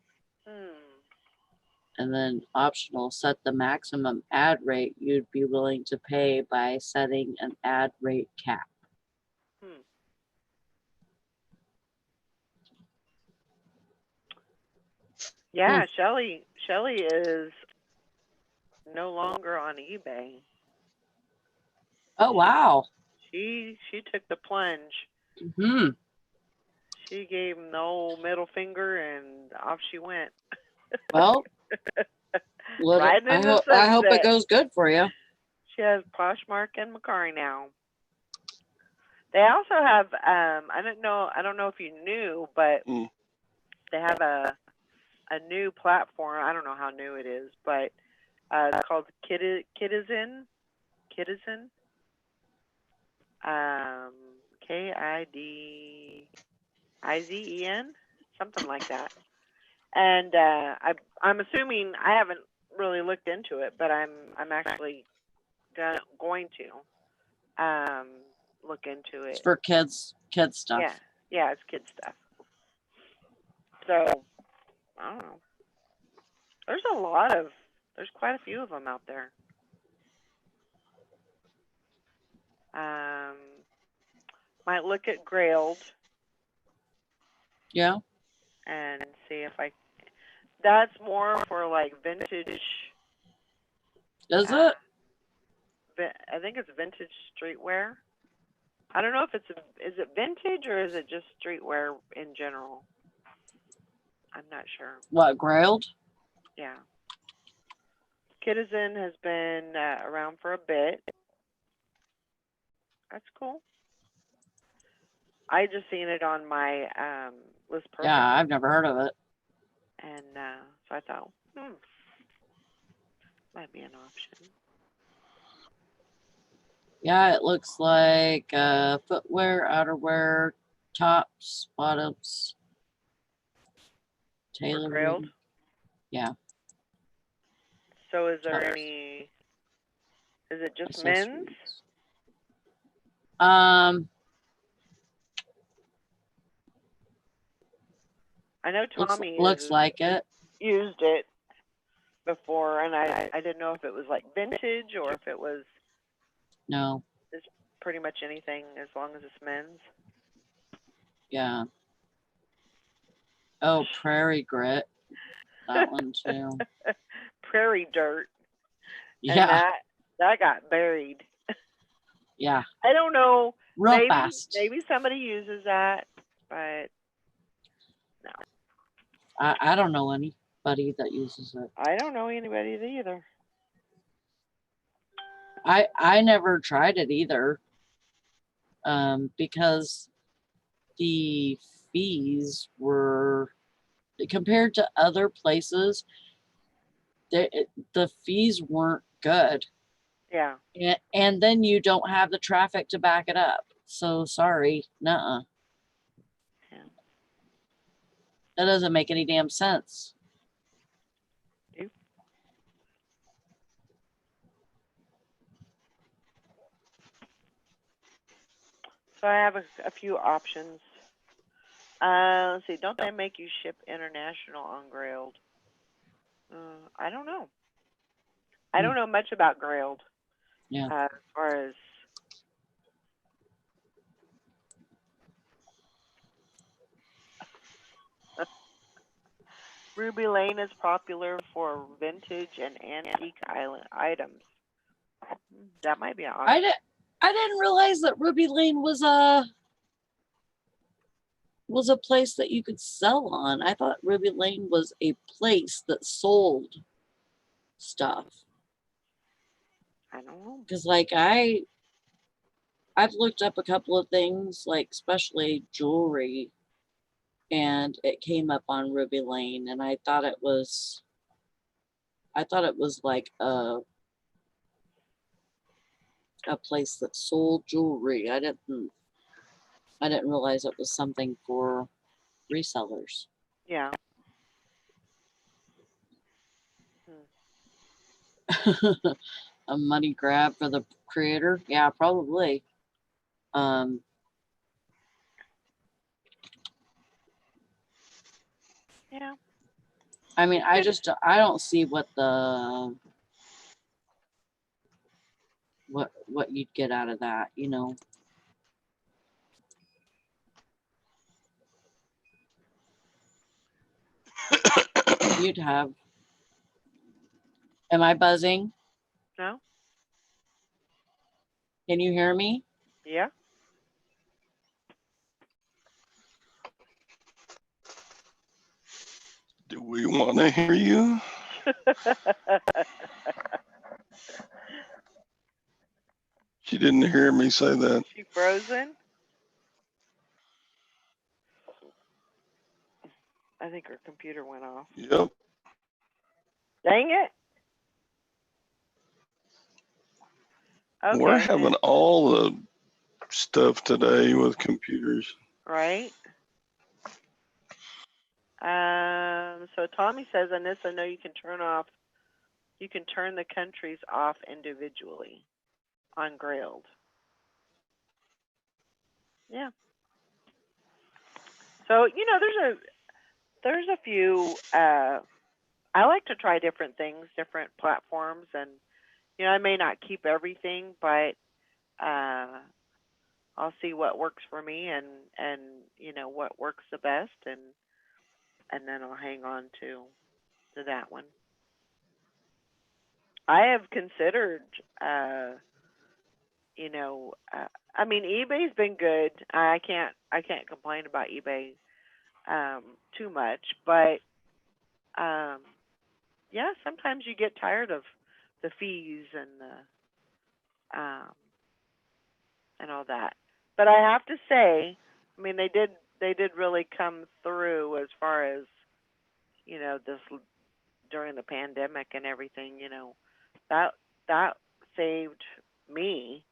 And then optional, set the maximum ad rate you'd be willing to pay by setting an ad rate cap. Yeah, Shelly is no longer on eBay. Oh, wow. She took the plunge. Hmm. She gave him the old middle finger and off she went. Well, Riding in the I hope it sunset. goes good for you. She has Poshmark and Macari now. They also have I don't know if you knew, but they have a new platform. I don't know how new it is, but it's called Kidizen. Kidizen. Kidizen, something like that. And I'm assuming, I haven't really looked into it, but I'm actually going to look into it. It's for kids stuff. Yeah, it's kid stuff. So I don't know. There's quite a few of them out there. Might look at Grailed. Yeah. And see if that's more for like vintage. Is it? I think it's vintage streetwear. I don't know if is it vintage or is it just streetwear in general? I'm not sure. What, Grailed? Yeah. Kidizen has been around for a bit. That's cool. I just seen it on my list. Perfect. Yeah, I've never heard of it. And so I thought, might be an option. Yeah, it looks like footwear, outerwear, tops, bottoms, tailoring. Yeah. So is there any? Is it just men's? I know Tommy looks like it. Used it before, and I didn't know if it was like vintage or if it was. No. It's pretty much anything as long as it's men's. Yeah. Oh, Prairie Grit. That one too. Prairie Dirt. Yeah. And that got buried. Yeah. I don't know. Real fast. Maybe somebody uses that, but no. I don't know anybody that uses it. I don't know anybody either. I never tried it either. Because the fees were, compared to other places, the fees weren't good. Yeah. And then you don't have the traffic to back it up. So sorry, nuh-uh. Yeah. That doesn't make any damn sense. Nope. So I have a few options. Let's see. Don't they make you ship international on Grailed? I don't know. I don't know much about Grailed. Yeah. As far as Ruby Lane is popular for vintage and antique island items. That might be an option. I didn't realize that Ruby Lane was a place that you could sell on. I thought Ruby Lane was a place that sold stuff. I don't know. Because like I've looked up a couple of things, like especially jewelry, and it came up on Ruby Lane, and I thought it was like a place that sold jewelry. I didn't realize it was something for resellers. Yeah. a money grab for the creator? Yeah, probably. Um, Yeah. I mean, I don't see what what you'd get out of that, you know. You'd have. Am I buzzing? No? Can you hear me? Yeah. Do we want to hear you? She didn't hear me say that. She frozen? I think her computer went off. Yep. Dang it. Okay. We're having all the stuff today with computers. Right. So Tommy says, Anissa, no, you can turn the countries off individually on Grailed. Yeah. So, you know, there's a few, I like to try different things, different platforms, and, you know, I may not keep everything, but, I'll see what works for me and, you know, what works the best, and then I'll hang on to that one. I have considered, you know, I mean, eBay's been good. I can't complain about eBay too much, but yeah, sometimes you get tired of the fees and the and all that. But I have to say, I mean, they did really come through as far as, you know, this during the pandemic and everything. You know, that saved me.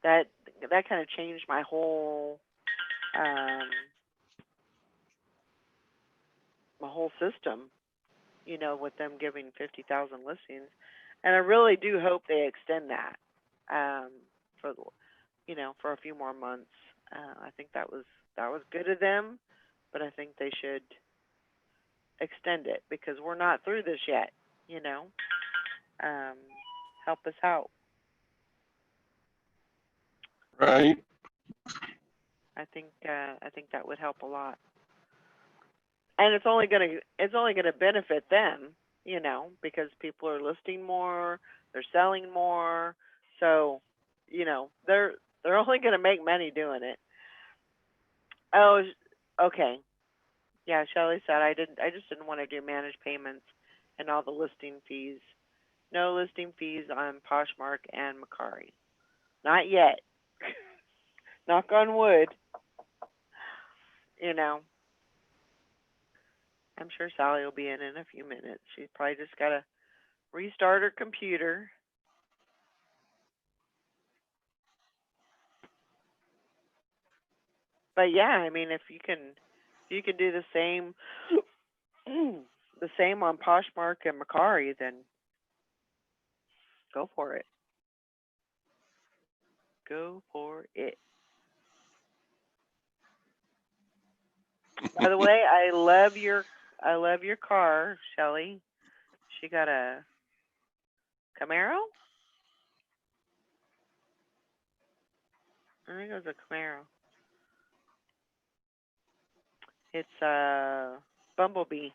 That kind of changed my whole system, you know, with them giving 50,000 listings, and I really do hope they extend that for, you know, for a few more months. I think that was good of them, but I think they should extend it because we're not through this yet. You know, help us out. Right. I think that would help a lot, and it's only gonna benefit them, you know, because people are listing more, they're selling more, so, you know, they're only gonna make money doing it. Oh, okay, yeah. Shelley said I just didn't want to do managed payments and all the listing fees. No listing fees on Poshmark and Mercari, not yet. Knock on wood. You know. I'm sure Sally will be in a few minutes. She's probably just got to restart her computer. But yeah, I mean, if you can do the same, the same on Poshmark and Mercari, then go for it. Go for it. By the way, I love your car, Shelly. She got a Camaro? I think it was a Camaro. It's a Bumblebee.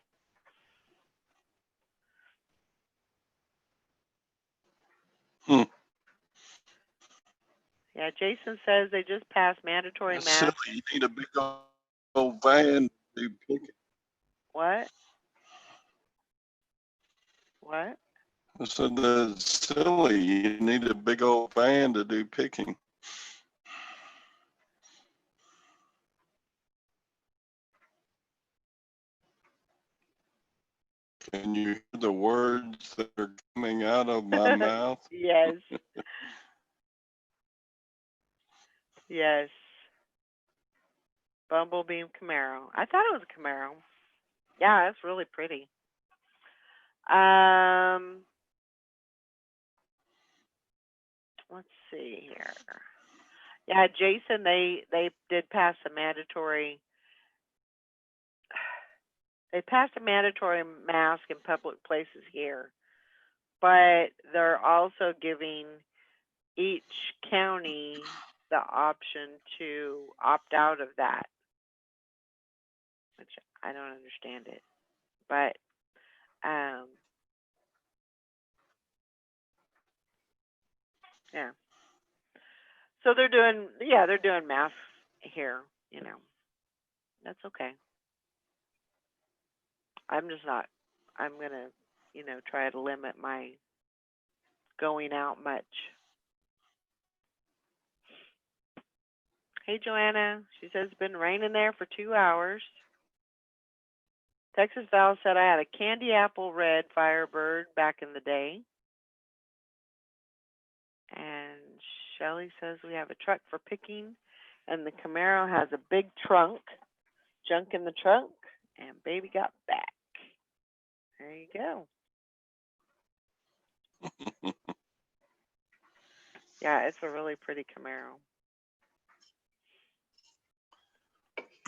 Hmm. Yeah, Jason says they just passed mandatory That's mask. silly. You need a big old van to pick it. What? What? I said that's silly. You need a big old van to do picking. Can you hear the words that are coming out of my mouth? Yes. Yes. Bumblebee Camaro. I thought it was a Camaro. Yeah, it's really pretty. see here. Yeah, Jason, they did pass a mandatory. They passed a mandatory mask in public places here, but they're also giving each county the option to opt out of that, which I don't understand it. But yeah. So they're doing masks here, you know. That's okay. I'm just not I'm gonna, try to limit my going out much. Hey Joanna, she says it's been raining there for 2 hours. Texas Val said I had a candy apple red Firebird back in the day. And Shelly says we have a truck for picking, and the Camaro has a big trunk, junk in the trunk, and baby got back. There you go. Yeah, it's a really pretty Camaro.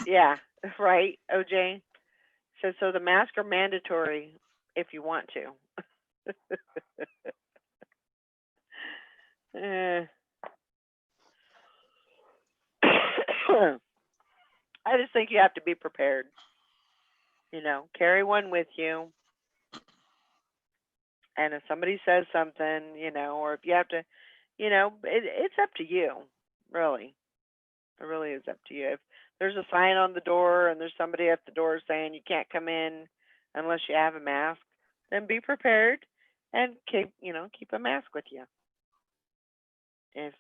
Yeah, right, OJ? So the masks are mandatory if you want to. I just think you have to be prepared. Carry one with you. And if somebody says something, or if you have to, it's up to you, really. It really is up to you. If there's a sign on the door and there's somebody at the door saying you can't come in unless you have a mask, then be prepared and keep a mask with you. If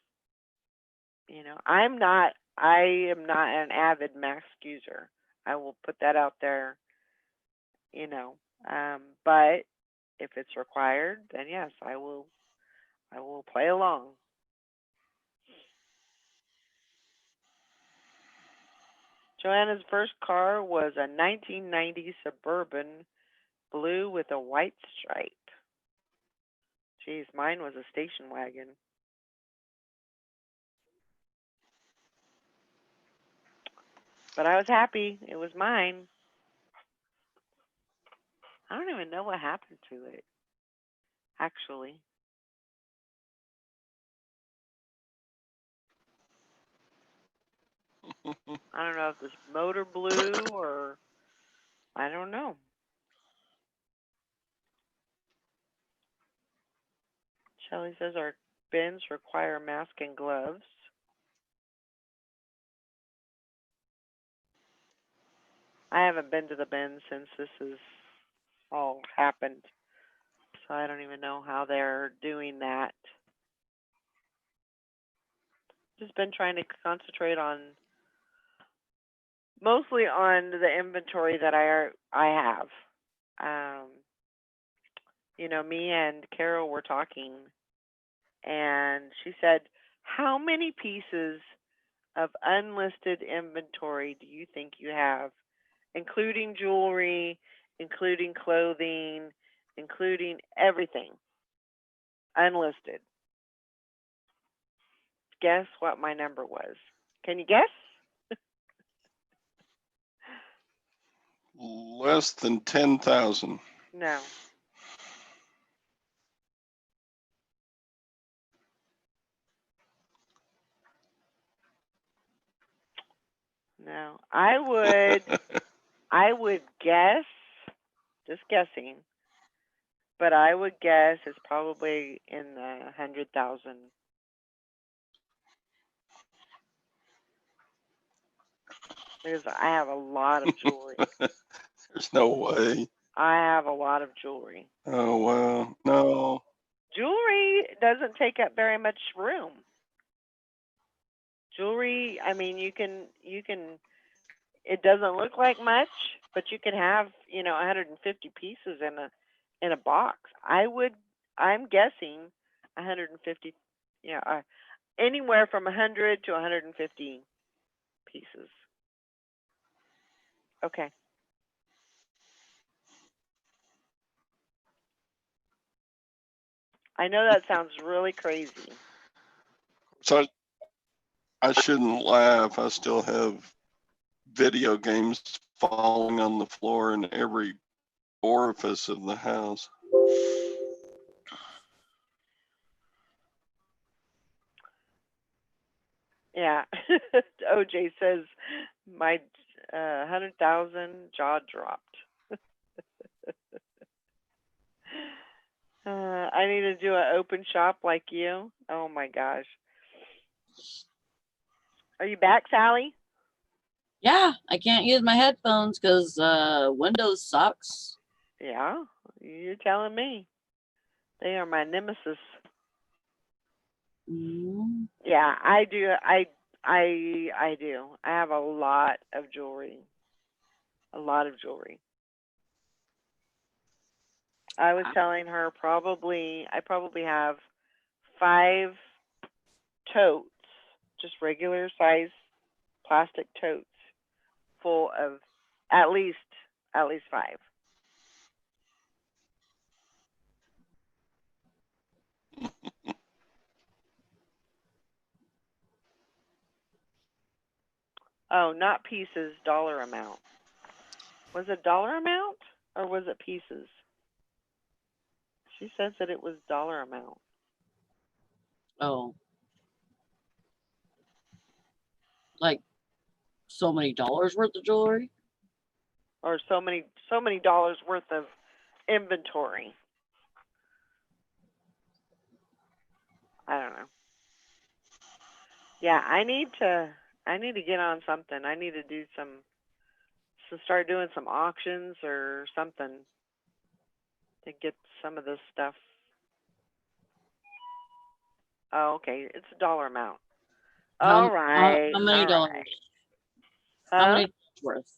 I am not an avid mask user. I will put that out there. But if it's required, then yes, I will play along. Joanna's first car was a 1990 Suburban blue with a white stripe. Geez, mine was a station wagon. But I was happy. It was mine. I don't even know what happened to it, actually. I don't know if this motor blew or I don't know. Shelly says our bins require mask and gloves. I haven't been to the bin since this has all happened, so I don't even know how they're doing that. Just been trying to concentrate mostly on the inventory that I have. Me and Carol were talking, and she said, "How many pieces of unlisted inventory do you think you have, including jewelry, including clothing, including everything, unlisted?" Guess what my number was? Can you guess? Less than 10,000. No. No. I would guess, just guessing, but I would guess it's probably in the 100,000. Because I have a lot of jewelry. There's no way. I have a lot of jewelry. Oh, wow. No. Jewelry doesn't take up very much room. Jewelry, I mean, you can, it doesn't look like much, but you can have, 150 pieces in a box. I'm guessing 150, anywhere from 100 to 150 pieces. Okay. I know that sounds really crazy. So I shouldn't laugh. I still have video games falling on the floor in every orifice of the house. Yeah. OJ says my 100,000 jaw dropped. I need to do an open shop like you. Oh my gosh. Are you back, Sally? Yeah, I can't use my headphones because Windows sucks. Yeah, you're telling me. They are my nemesis. Mm. Yeah, I do. I do. I have a lot of jewelry. A lot of jewelry. I was telling her I probably have 5 totes, just regular size plastic totes full of at least 5. Oh, not pieces, dollar amount. Was it dollar amount or was it pieces? She says that it was dollar amount. Oh. Like so many dollars worth of jewelry? Or so many dollars worth of inventory. I don't know. Yeah, I need to get on something. I need to do start doing some auctions or something to get some of this stuff. Oh, okay. It's a dollar amount. All right. How many dollars? Right. How Huh? many worth?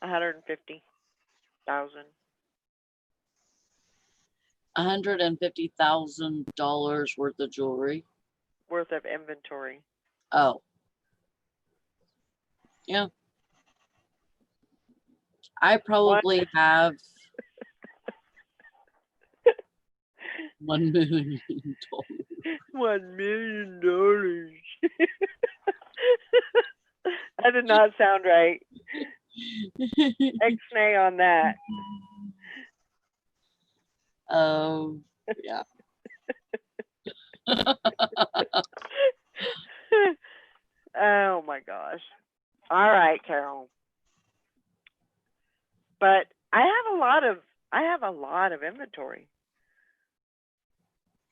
150,000. $150,000 worth of jewelry. Worth of inventory. Oh. Yeah. I probably have $1 million. $1 million. That did not sound right. X-nay on that. Yeah. Oh my gosh. All right, Carol. But I have a lot of inventory.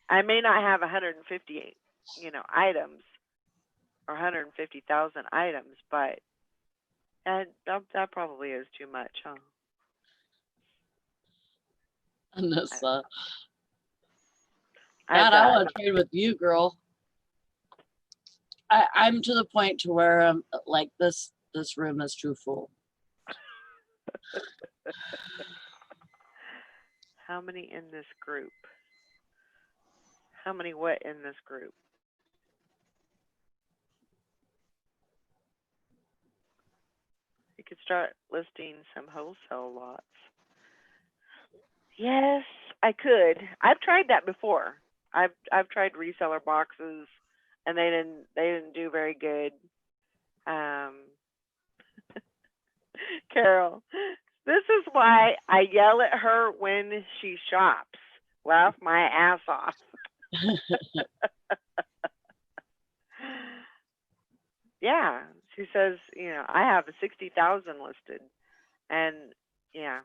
I may not have 158, items or 150,000 items, but that probably is too much, huh? Anissa. I've God, I got want to trade with you, girl. I'm to the point to where I'm like this room is too full. How many in this group? How many what in this group? You could start listing some wholesale lots. Yes, I could. I've tried that before. I've tried reseller boxes, and they didn't do very good. Carol, this is why I yell at her when she shops. Laugh my ass off. Yeah, she says, I have 60,000 listed, and yeah,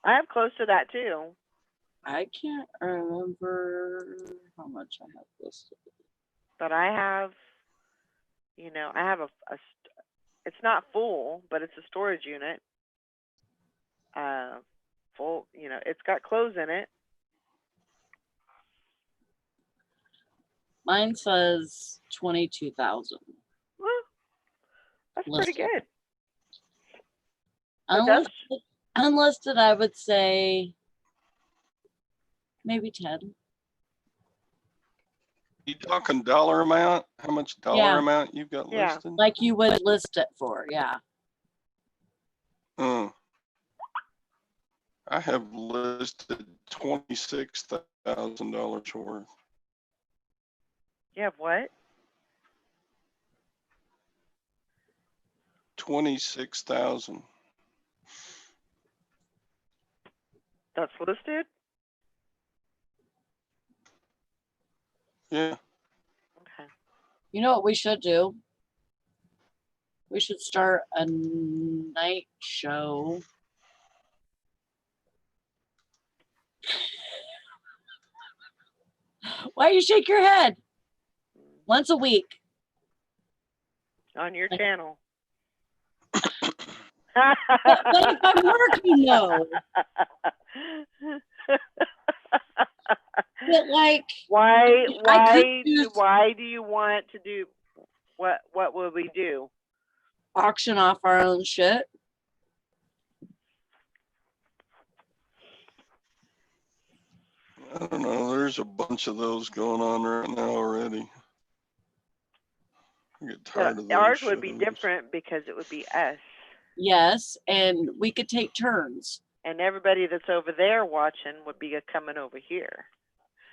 I have close to that too. I can't remember how much I have listed. But I have, I have it's not full, but it's a storage unit. Full, it's got clothes in it. Mine says 22,000. Well, that's pretty good. Unlisted, I would say maybe 10. You talking dollar amount? How much dollar amount you've got listed? Like you would list it for, yeah. I have listed $26,000 worth. You have what? 26,000. That's listed? Yeah. Okay. You know what we should do? We should start a night show. Why you shake your head? Once a week. On your channel. But if I'm working though. But like why I could why do you want to do what will we do? auction off our own shit. I don't know. There's a bunch of those going on right now already. I get tired of those. Ours would be shows. different because it would be us. Yes, and we could take turns. And everybody that's over there watching would be coming over here.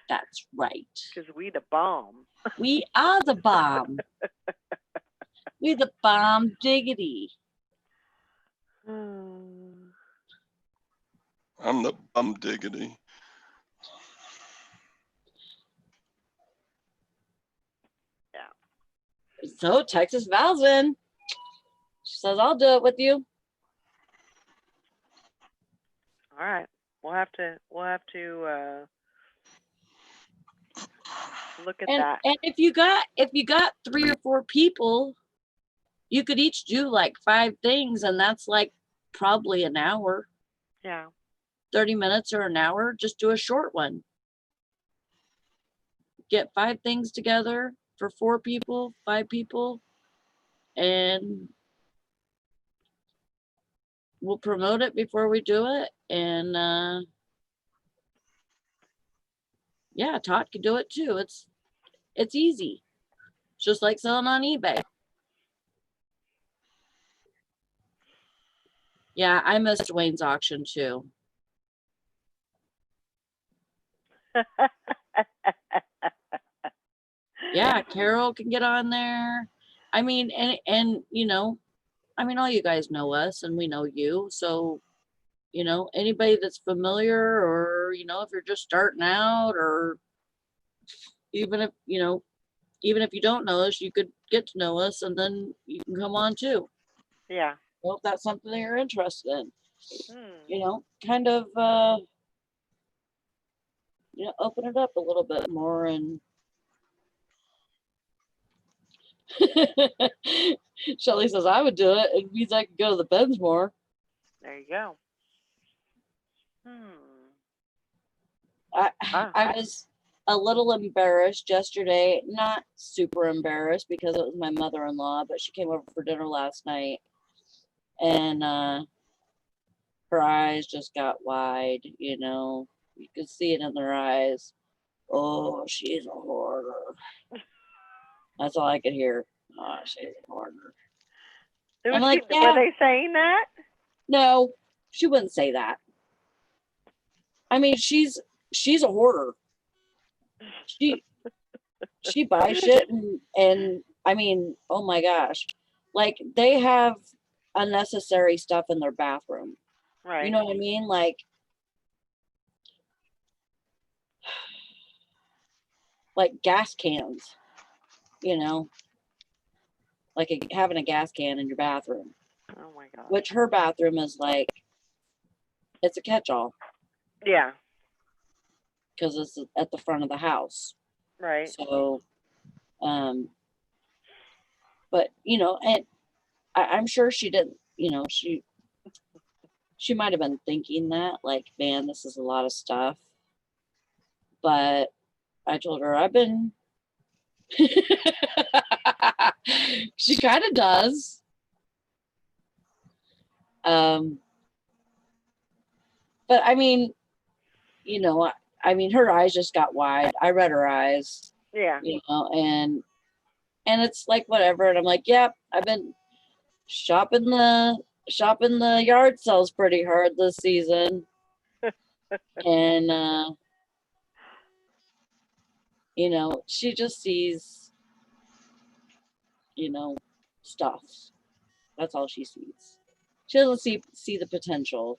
That's right. Because we the bomb. We are the bomb. We the bomb diggity. I'm the bum diggity. So Texas Val's in. She says, I'll do it with you. All right. We'll have to look at that. And if you got 3 or 4 people, you could each do like 5 things, and that's like probably an hour. Yeah. 30 minutes or an hour. Just do a short one. Get 5 things together for 4 people, 5 people, and we'll promote it before we do it. And yeah, Todd can do it too. It's easy. It's just like selling on eBay. Yeah, I missed Wayne's auction too. Yeah, Carol can get on there. I mean, and you know, I mean, all you guys know us and we know you. So, you know, anybody that's familiar, or, you know, if you're just starting out, or even if, you know, even if you don't know us, you could get to know us and then you can come on too. Yeah. Well, if that's something that you're interested in, Hmm. you know, kind of, you know, open it up a little bit more. And Shelly says I would do it. It means I could go to the Ben's more. There you go. I was a little embarrassed yesterday, not super embarrassed because it was my mother-in-law, but she came over for dinner last night, and her eyes just got wide, you know, you could see it in their eyes. Oh, she's a hoarder. That's all I could hear. Oh, she's a hoarder. I'm like, yeah. Were they saying that? No, she wouldn't say that. I mean, she's a hoarder. She buys shit and I mean, oh my gosh, like they have unnecessary stuff in their bathroom. Right. You know what I mean? Like gas cans, you know, like having a gas can in your bathroom. Oh my God. Which her bathroom is like, it's a catch-all. Yeah. Because it's at the front of the house. Right. So, but you know, and I'm sure she didn't, you know, she might have been thinking that, like, man, this is a lot of stuff. But I told her I've been, she kind of does. But I mean, you know, I mean, her eyes just got wide. I read her eyes. Yeah. You know, and it's like whatever. And I'm like, yep, I've been shopping the yard sales pretty hard this season. And You know, she just sees, stuff. That's all she sees. She doesn't see the potential,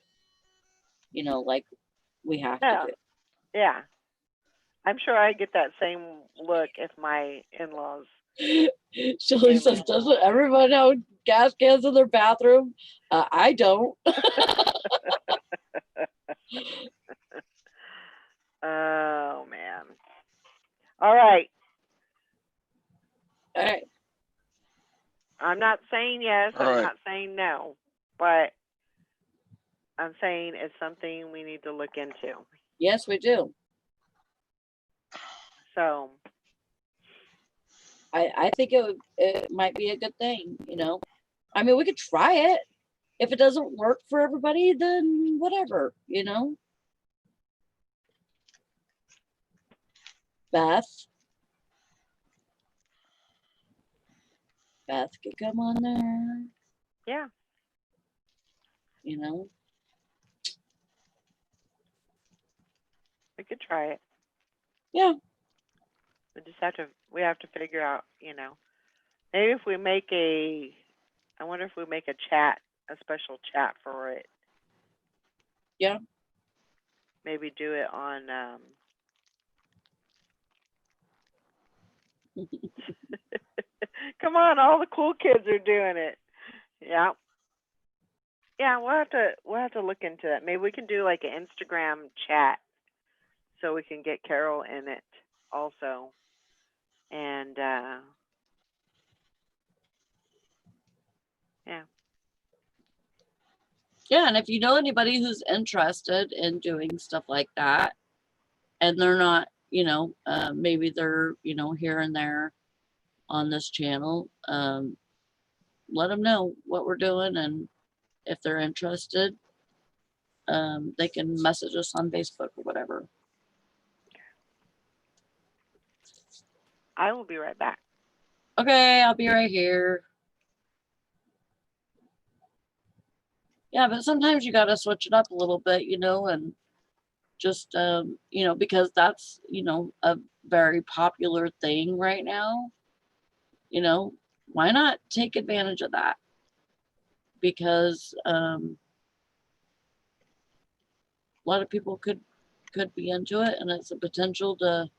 like we have to No, yeah. I'm sure I get that same look if my in-laws do. Shelly came says, in. doesn't everyone have gas cans in their bathroom? I don't. Oh man. All right. All right. I'm not saying yes, All I'm right. not saying no, but I'm saying it's something we need to look into. Yes, we do. So, I think it might be a good thing, I mean, we could try it. If it doesn't work for everybody, then whatever, Beth. Beth could come on there, yeah, you know. we could try it. Yeah. We have to figure out, maybe if we make I wonder if we make a special chat for it. Yeah. Maybe do it on, come on, all the cool kids are doing it. Yeah. Yeah, we'll have to look into that. Maybe we can do like an Instagram chat so we can get Carol in it also. And yeah. Yeah, and if you know anybody who's interested in doing stuff like that, and they're not, maybe they're, here and there on this channel, let them know what we're doing, and if they're interested, they can message us on Facebook or whatever. I will be right back. Okay, I'll be right here. Yeah, but sometimes you got to switch it up a little bit, and just, because that's, a very popular thing right now, why not take advantage of that? Because a lot of people could be into it, and it's a potential to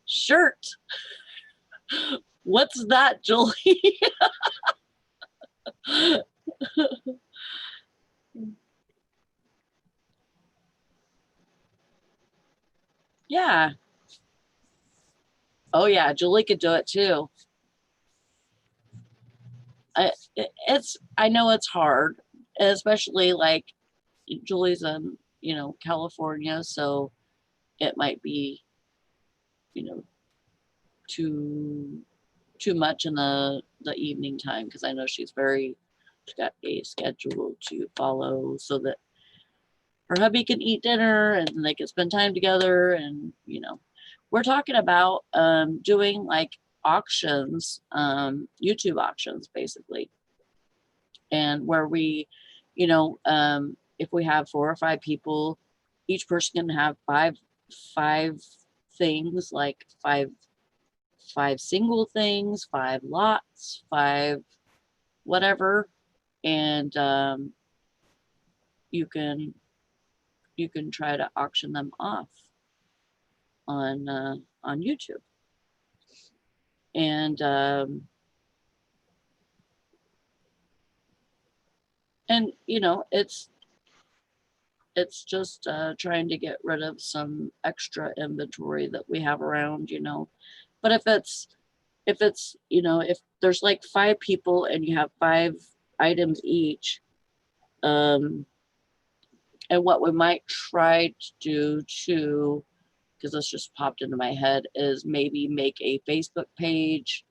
shirt. What's that, Julie? Yeah. Oh yeah, Julie could do it too. I know it's hard, especially like Julie's in, California, so it might be, too much in the evening time, because I know she's got a schedule to follow so that her hubby can eat dinner and they can spend time together. And we're talking about doing like auctions, YouTube auctions basically, and where we, if we have 4 or 5 people, each person can have five things, like five single things, 5 lots, 5 whatever, and you can try to auction them off on YouTube. And it's just trying to get rid of some extra inventory that we have around, but if it's if there's like 5 people and you have 5 items each, and what we might try to do too, because this just popped into my head, is maybe make a Facebook page,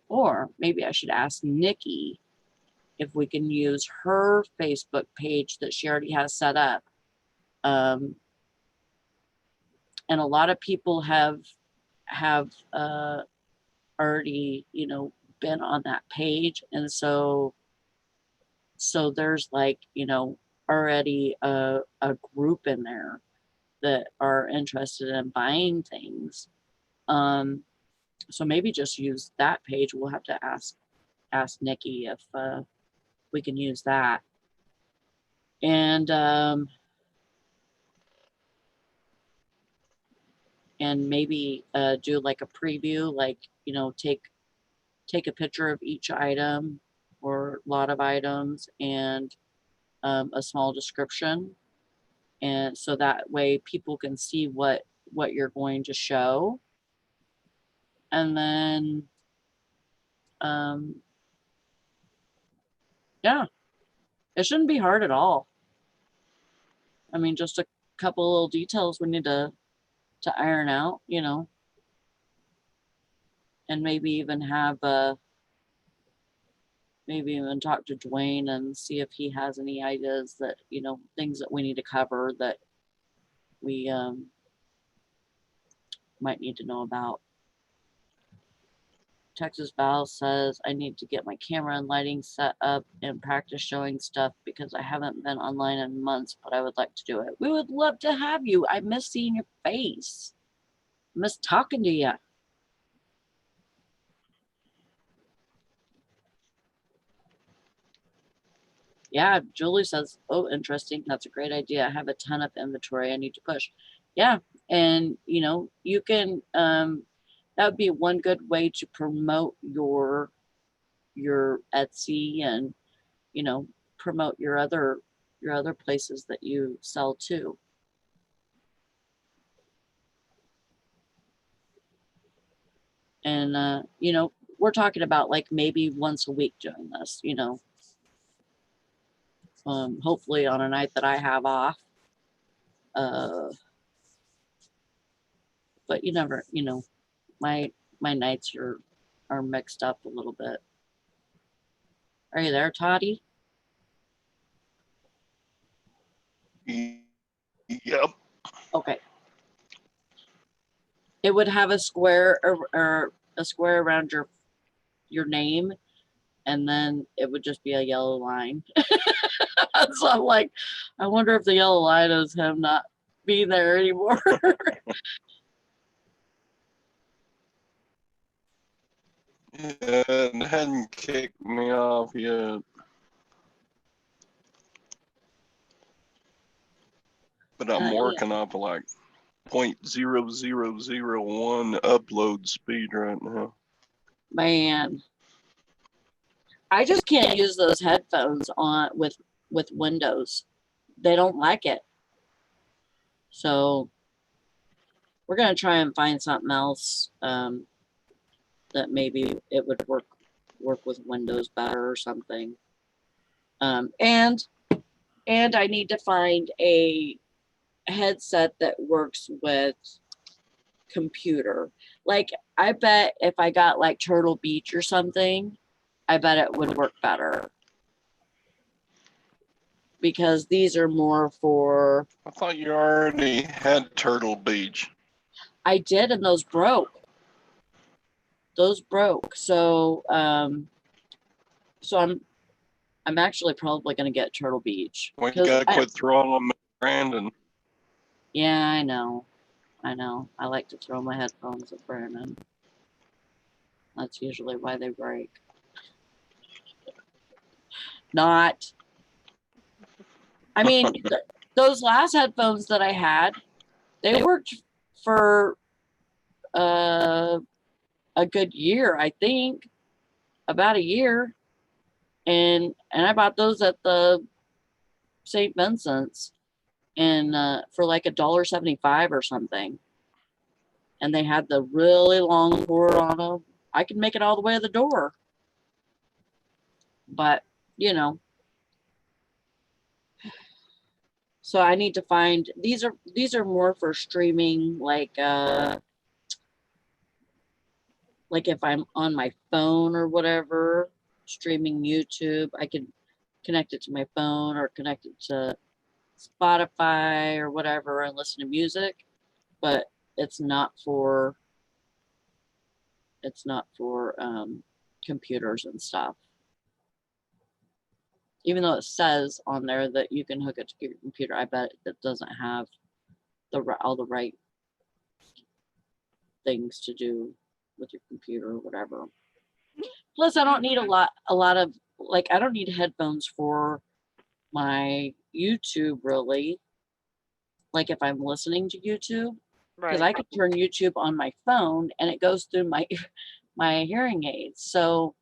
or maybe I should ask Nikki if we can use her Facebook page that she already has set up. And a lot of people have already, been on that page. And so So there's like, already a group in there that are interested in buying things. So maybe just use that page. We'll have to ask Nikki if we can use that. And maybe do like a preview, like, take a picture of each item or lot of items and a small description. And so that way people can see what you're going to show. And then, yeah, it shouldn't be hard at all. I mean, just a couple little details we need to iron out, and maybe even have maybe even talk to Dwayne and see if he has any ideas that, things that we need to cover that we might need to know about. Texas Val says, I need to get my camera and lighting set up and practice showing stuff because I haven't been online in months, but I would like to do it. We would love to have you. I miss seeing your face. I miss talking to you. Yeah, Julie says, oh, interesting. That's a great idea. I have a ton of inventory I need to push. Yeah, and you can, that would be one good way to promote your Etsy and, promote your other places that you sell to. And, we're talking about like maybe once a week doing this, hopefully on a night that I have off. But you never, my nights are mixed up a little bit. Are you there, Toddy? Yep. Okay. It would have a square or a square around your name, and then it would just be a yellow line. So I'm like, I wonder if the yellow line is him not being there anymore. Yeah, it hadn't kicked me off yet. But I'm Yeah. working off of like 0.0001 upload speed right now. Man, I just can't use those headphones on with Windows. They don't like it. So we're gonna try and find something else that maybe it would work with Windows better or something. And I need to find a headset that works with computer. Like, I bet if I got like Turtle Beach or something, I bet it would work better. Because these are more for... I thought you already had Turtle Beach. I did, and those broke. Those broke. So, so I'm actually probably going to get Turtle Beach. Well, you gotta quit throwing Brandon. Yeah, I know. I like to throw my headphones at Brandon. That's usually why they break. Not. I mean, those last headphones that I had, they worked for a good year, I think. About a year. And I bought those at the St. Vincent's and for like $1.75 or something. And they had the really long cord on them. I could make it all the way to the door. But, so I need to find, these are more for streaming, like if I'm on my phone or whatever, streaming YouTube, I can connect it to my phone or connect it to Spotify or whatever and listen to music, but it's not for computers and stuff. even though it says on there that you can hook it to your computer, I bet it doesn't have all the right things to do with your computer or whatever. Plus, I don't need a lot of, like, I don't need headphones for my YouTube really. Like if I'm listening to YouTube, because Right. I could turn YouTube on my phone and it goes through my my hearing aids. So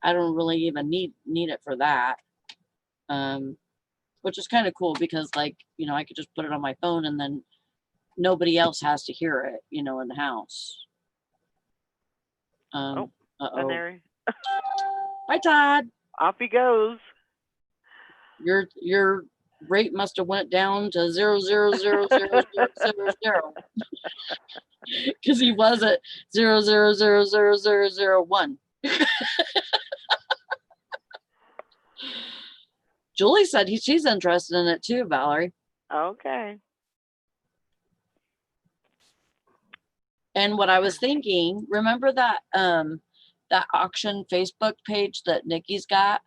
I don't really even need it for that. Which is kind of cool because, like, you know, I could just put it on my phone and then nobody else has to hear it, you know, in the house. Oh, Uh-oh. Canary. Bye, Todd. Off he goes. Your rate must have went down to 0.0000000 because he was at 0.0000001. Julie said she's interested in it too, Valerie. Okay. And what I was thinking, remember that that auction Facebook page that Nikki's got?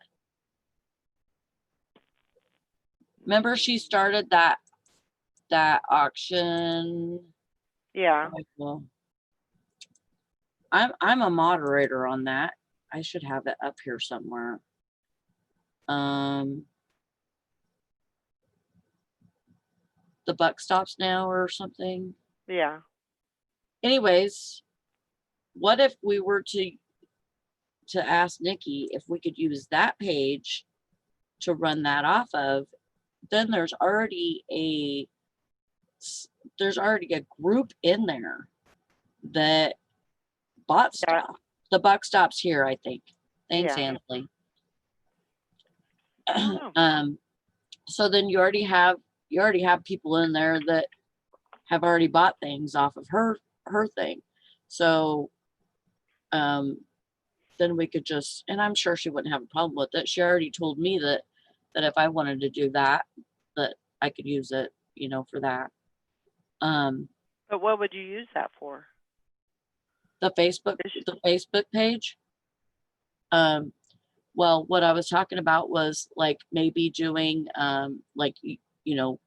Remember she started that auction? Yeah. Well, I'm a moderator on that. I should have it up here somewhere. The buck stops now or something. Yeah. Anyways, what if we were to ask Nikki if we could use that page to run that off of? Then there's already a group in there that bought Yeah. stuff. The buck stops here, I think. Thanks, Yeah. Ansley. Oh. So then you already have people in there that have already bought things off of her thing. So then we could just, and I'm sure she wouldn't have a problem with it. She already told me that if I wanted to do that I could use it, you know, for that. But what would you use that for? The Facebook page. Well, what I was talking about was like maybe doing like, you know,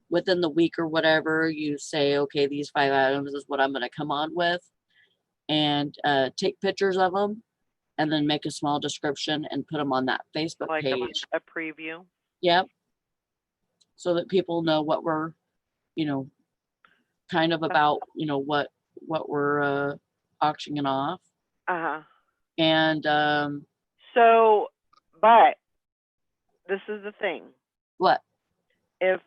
within the week or whatever, you say, okay, these 5 items is what I'm going to come on with, and take pictures of them and then make a small description and put them on that Facebook Like page. a preview. Yep. So that people know what we're, you know, kind of about, you know, what we're auctioning off. Uh-huh. And so, but this is the thing. what? If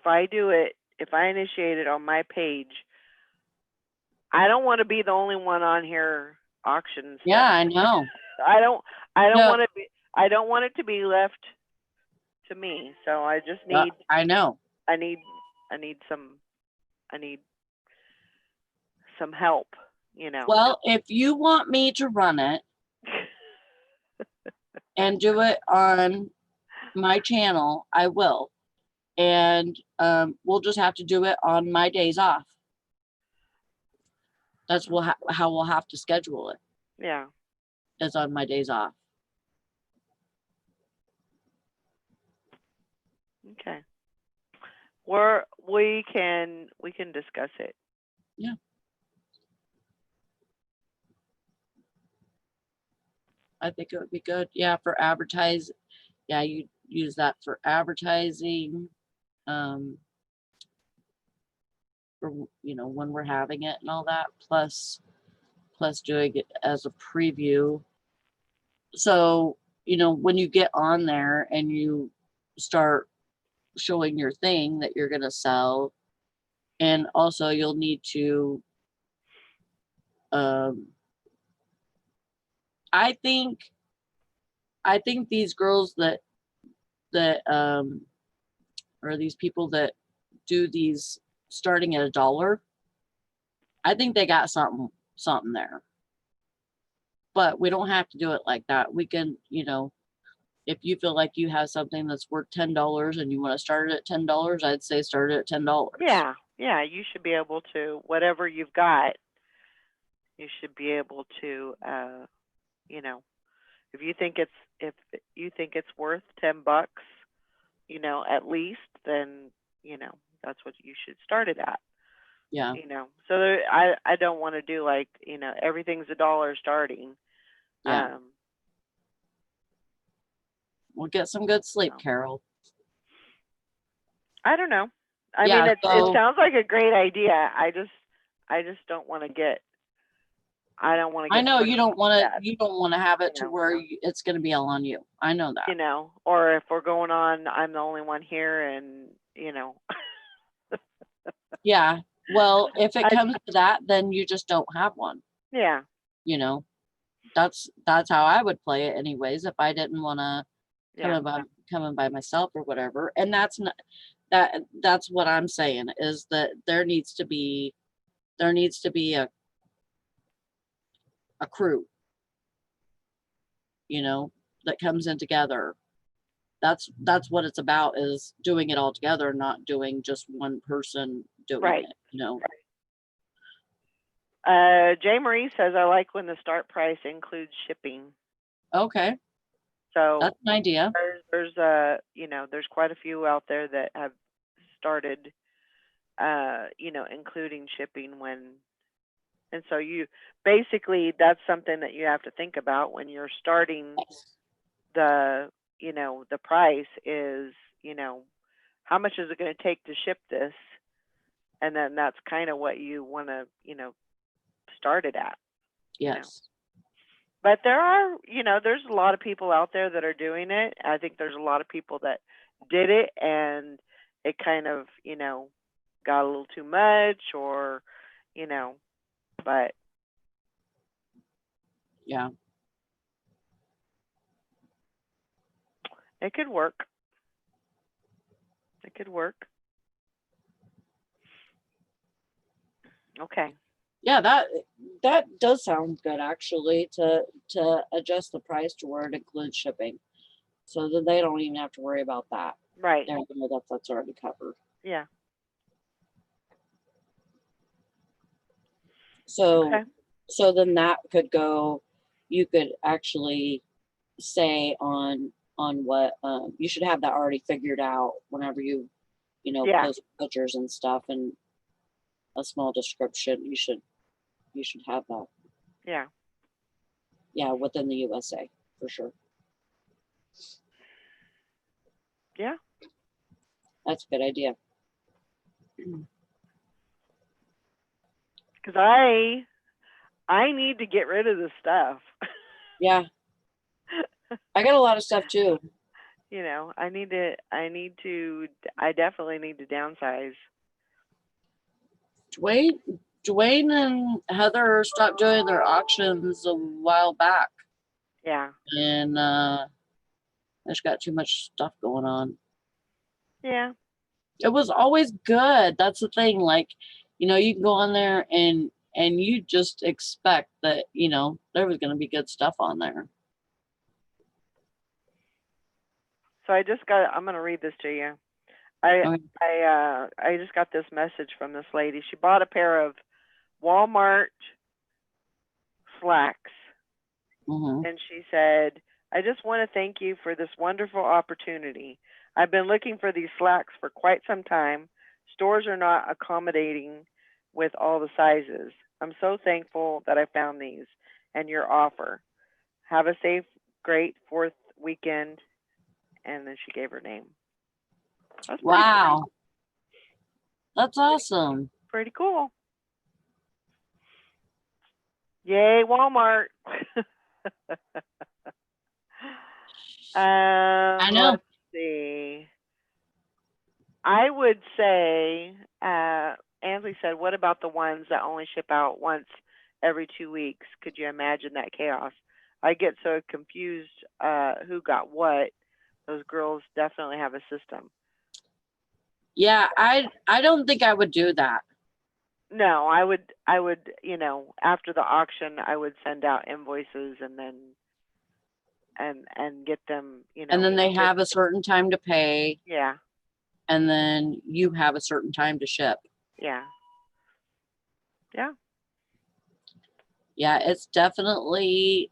I do it, if I initiate it on my page, I don't want to be the only one on here auctioning stuff. Yeah, I know. I don't No. want to be. I don't want it to be left to me. So I just need. I know. I need some help. You know. Well, if you want me to run it and do it on my channel, I will. And we'll just have to do it on my days off. That's how we'll have to schedule it. Yeah. Is on my days off. Okay. We can discuss it. Yeah. I think it would be good. Yeah, for advertise. Yeah, you use that for advertising. For, you know, when we're having it and all that, plus doing it as a preview. So, you know, when you get on there and you start showing your thing that you're going to sell, and also you'll need to I think these girls that or these people that do these starting at $1, I think they got something there. But we don't have to do it like that. We can, you know, if you feel like you have something that's worth $10 and you want to start it at $10, I'd say start it at $10. Yeah, you should be able to, whatever you've got, you should be able to, you know, If you think it's worth $10, you know, at least, then, you know, that's what you should start it at. Yeah. You know, so I don't want to do like, you know, everything's $1 starting. Yeah. We'll get some good sleep, No. Carol. I don't know. I Yeah, mean, it so- sounds like a great idea. I just don't want to get. I don't want to get. I know you don't want to. that, You don't want to have it you to know. where it's going to be all on you. I know that. You know, or if we're going on, I'm the only one here, and you know. Yeah. Well, if it I- comes to that, then you just don't have one. Yeah. You know, that's how I would play it anyways. If I didn't want to Yeah. come in by myself or whatever. And that's not that's what I'm saying is that there needs to be a crew, you know, that comes in together. That's what it's about, is doing it all together, not doing just one person doing Right. it, you know. Jay Marie says, I like when the start price includes shipping. Okay, So that's an idea. there's you know, there's quite a few out there that have started, you know, including shipping and so you basically, that's something that you have to think about when you're starting the, you know, the price is, you know, how much is it going to take to ship this? And then that's kind of what you want to, you know, start it at. Yes. But there are, you know, there's a lot of people out there that are doing it. I think there's a lot of people that did it and it kind of, you know, got a little too much or, you know, but Yeah. it could work. It could work. Okay. Yeah, that does sound good actually, to adjust the price to where it includes shipping, so that they don't even have to worry about that. Right. They know that that's already covered. Yeah. So Okay. so then that could go, you could actually say on what you should have that already figured out whenever you know, Yeah. post pictures and stuff, and a small description. You should have that. Yeah. Yeah, within the USA for sure. Yeah. That's a good idea. Because I need to get rid of this stuff. Yeah. I got a lot of stuff too. You know, I definitely need to downsize. Dwayne and Heather stopped doing their auctions a while back, Yeah. and I just got too much stuff going on. Yeah. It was always good. That's the thing. Like, you know, you can go on there and you just expect that, you know, there was going to be good stuff on there. So I'm going to read this to you. Okay. I just got this message from this lady. She bought a pair of Walmart slacks. Mhm. And she said, I just want to thank you for this wonderful opportunity. I've been looking for these slacks for quite some time. Stores are not accommodating with all the sizes. I'm so thankful that I found these and your offer. Have a safe, great 4th weekend. And then she gave her name. That's Wow. That's awesome. pretty cool. Yay, Walmart. I know. Let's see. I would say, Ansley said, what about the ones that only ship out once every 2 weeks? Could you imagine that chaos? I get so confused who got what. Those girls definitely have a system. Yeah, I don't think I would do that. No, I would, you know, after the auction, I would send out invoices and then and get them, you know. And then they have a certain time to pay, Yeah. and then you have a certain time to ship. Yeah. Yeah. Yeah, it's definitely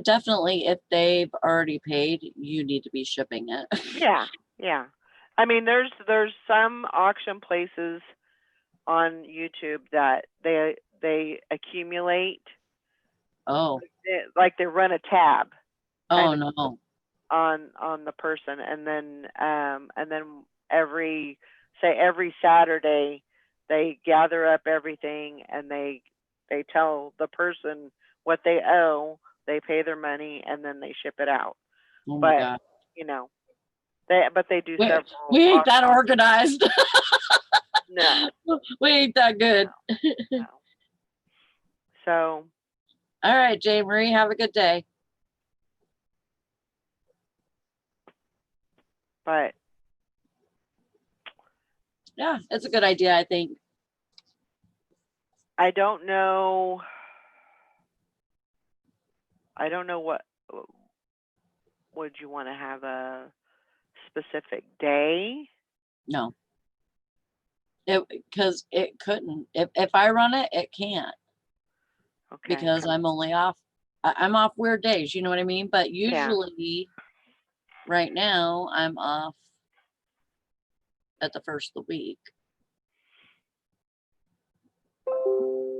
definitely, if they've already paid, you need to be shipping it. Yeah, yeah. I mean, there's some auction places on YouTube that they accumulate, Oh, like they run a tab oh kind of no. on the person, and then every Saturday they gather up everything and they tell the person what they owe, they pay their money, and then they ship it out. Oh my But God. you know, they do We, several we ain't that auctions. organized. No, We ain't that good. no. So All right, Jay Marie, have a good day. but Yeah, it's a good idea, I think. I don't know. I don't know what would you want to have a specific day? No, because it couldn't. If I run it, it can't Okay. because I'm only off. I'm off weird days. You know what I mean? But Yeah. usually, right now, I'm off at the first of the week.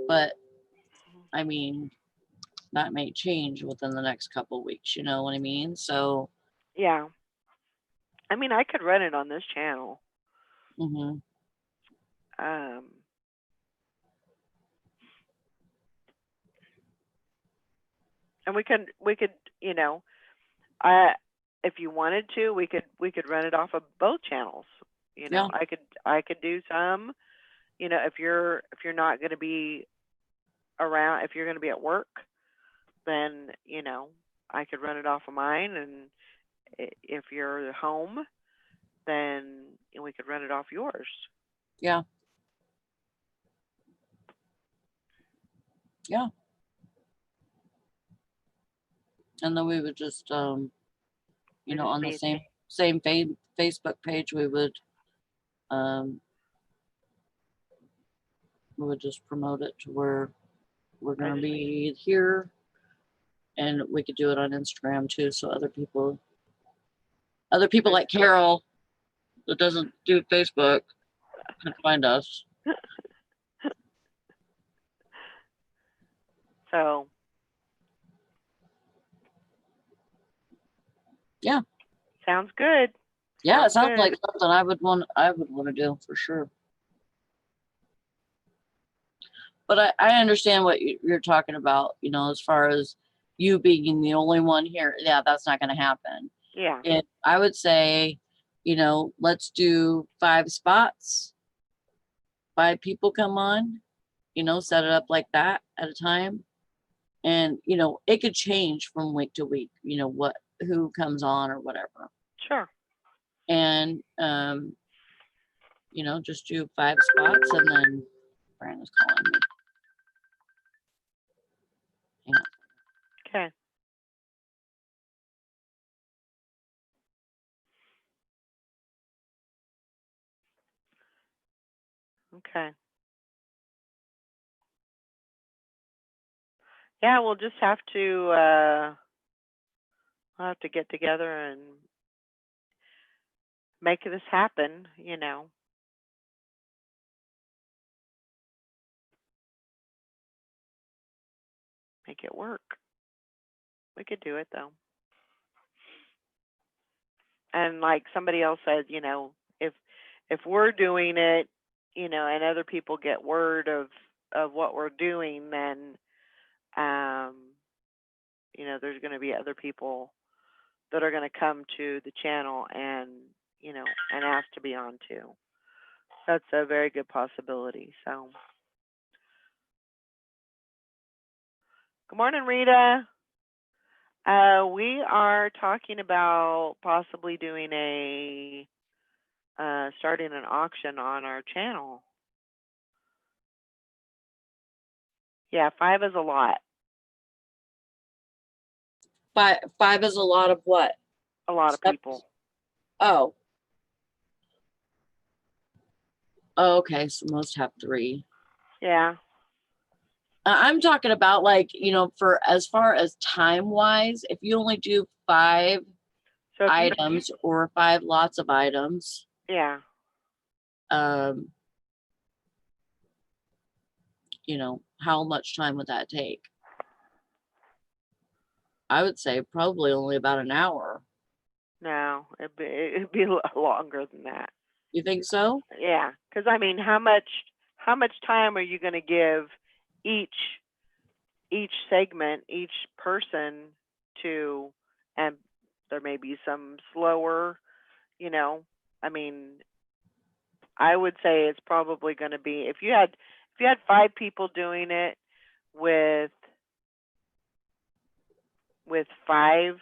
But I mean, that may change within the next couple of weeks. You know what I mean? So, Yeah. I mean, I could run it on this channel. mhm. Um, and we could, you know, if you wanted to, we could run it off of both channels. You know, Yeah. I could do some, you know, if you're not going to be around, if you're going to be at work, then, you know, I could run it off of mine, and if you're home, then we could run it off yours. Yeah. Yeah. And then we would just, you It'd know, just on the be- same Facebook page, we would just promote it to where we're going to be here, and we could do it on Instagram too, so other people like Carol that doesn't do Facebook can find us. So Yeah. Sounds good. Yeah, it sounds good. like something I would want to do for sure. But I understand what you're talking about, you know, as far as you being the only one here. Yeah, that's not going to happen. Yeah. I would say, you know, let's do 5 spots. 5 people come on, you know, set it up like that at a time. And, you know, it could change from week to week, you know, who comes on or whatever. Sure. And, you know, just do 5 spots, and then Brandon's calling me. Hang on. Okay. Okay. Yeah, we'll just have to we'll have to get together and make this happen, you know. Make it work. We could do it though. And like somebody else said, you know, if we're doing it, you know, and other people get word of what we're doing, then you know, there's going to be other people that are going to come to the channel and, you know, and ask to be on too. That's a very good possibility. So, good morning, Rita. We are talking about possibly doing starting an auction on our channel. Yeah, 5 is a lot. 5 is a lot of what? A lot of Stuff? people. Oh. Oh, okay. So most have 3. Yeah. I'm talking about like, for as far as time wise, if you only do 5 So if you, items or 5 lots of items, yeah, um, how much time would that take? I would say probably only about an hour. no, it'd be a lot longer than that. You think so? Yeah, because I mean, how much time are you going to give each segment, each person to, and there may be some slower, you know. I mean, I would say it's probably going to be if you had 5 people doing it with 5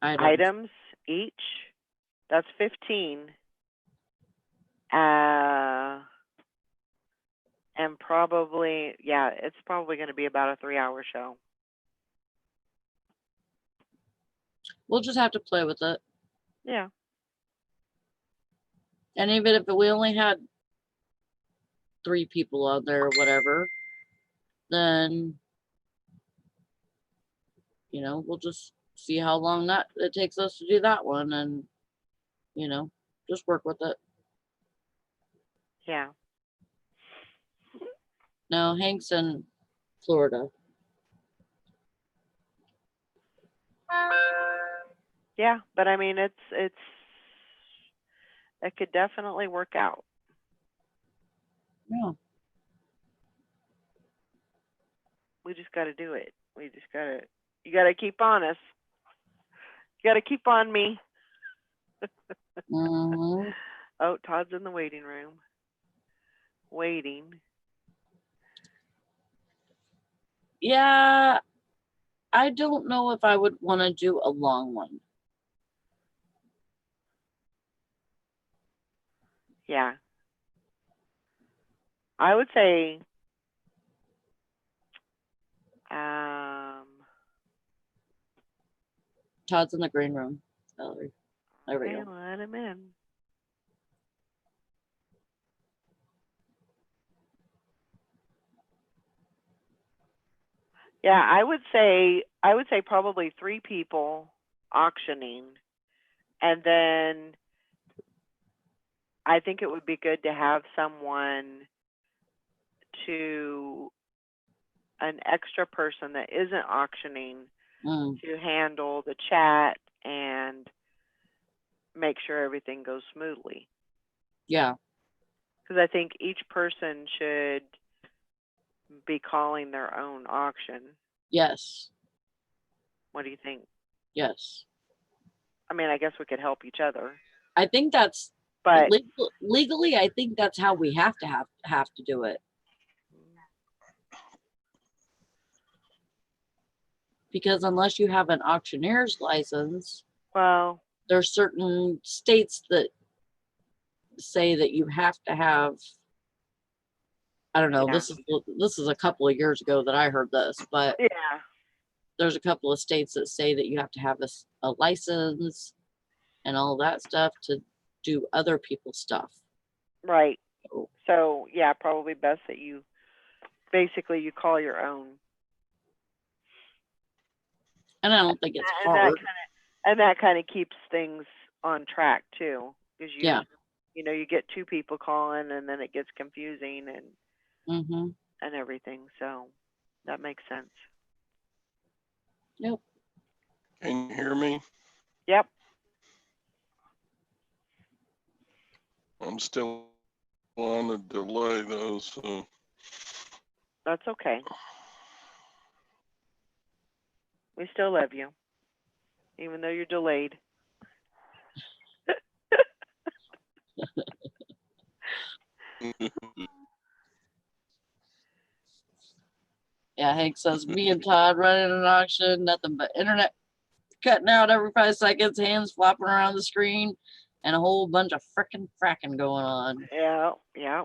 items each, that's 15. And probably, yeah, it's probably going to be about a 3-hour show. We'll just have to play with it. Yeah. And even if we only had 3 people on there or whatever, then, we'll just see how long that it takes us to do that one and, just work with it. Yeah. Now, Hank's in Florida. Yeah, but I mean, it could definitely work out. Yeah. We just got to do it. You got to keep on us. You got to keep on me. Mhm. Oh, Todd's in the waiting room. Waiting. Yeah, I don't know if I would want to do a long one. Yeah. I would say, Todd's in the green room. Valerie. There we okay, go. let him in. Yeah, I would say probably 3 people auctioning, and then I think it would be good to have someone an extra person that isn't auctioning Mm, to handle the chat and make sure everything goes smoothly. yeah. Because I think each person should be calling their own auction. Yes. What do you think? Yes. I mean, I guess we could help each other, I think that's but legally. I think that's how we have to do it. Because unless you have an auctioneer's license, well, there's certain states that say that you have to have. I don't know. yeah, This is a couple of years ago that I heard this, but yeah, there's a couple of states that say that you have to have a license and all that stuff to do other people's stuff. right. So, So yeah, probably best that you call your own. and I don't think it's And hard. that kind of keeps things on track too, because Yeah. you get 2 people calling, and then it gets confusing Mm-hmm. and everything. So that makes sense. Yep. Can you hear me? Yep. I'm still on a delay though, so. That's okay. We still love you, even though you're delayed. Yeah, Hank says, me and Todd running an auction, nothing but internet cutting out every 5 seconds, hands flopping around the screen, and a whole bunch of frickin' fracking going on. Yeah, yeah.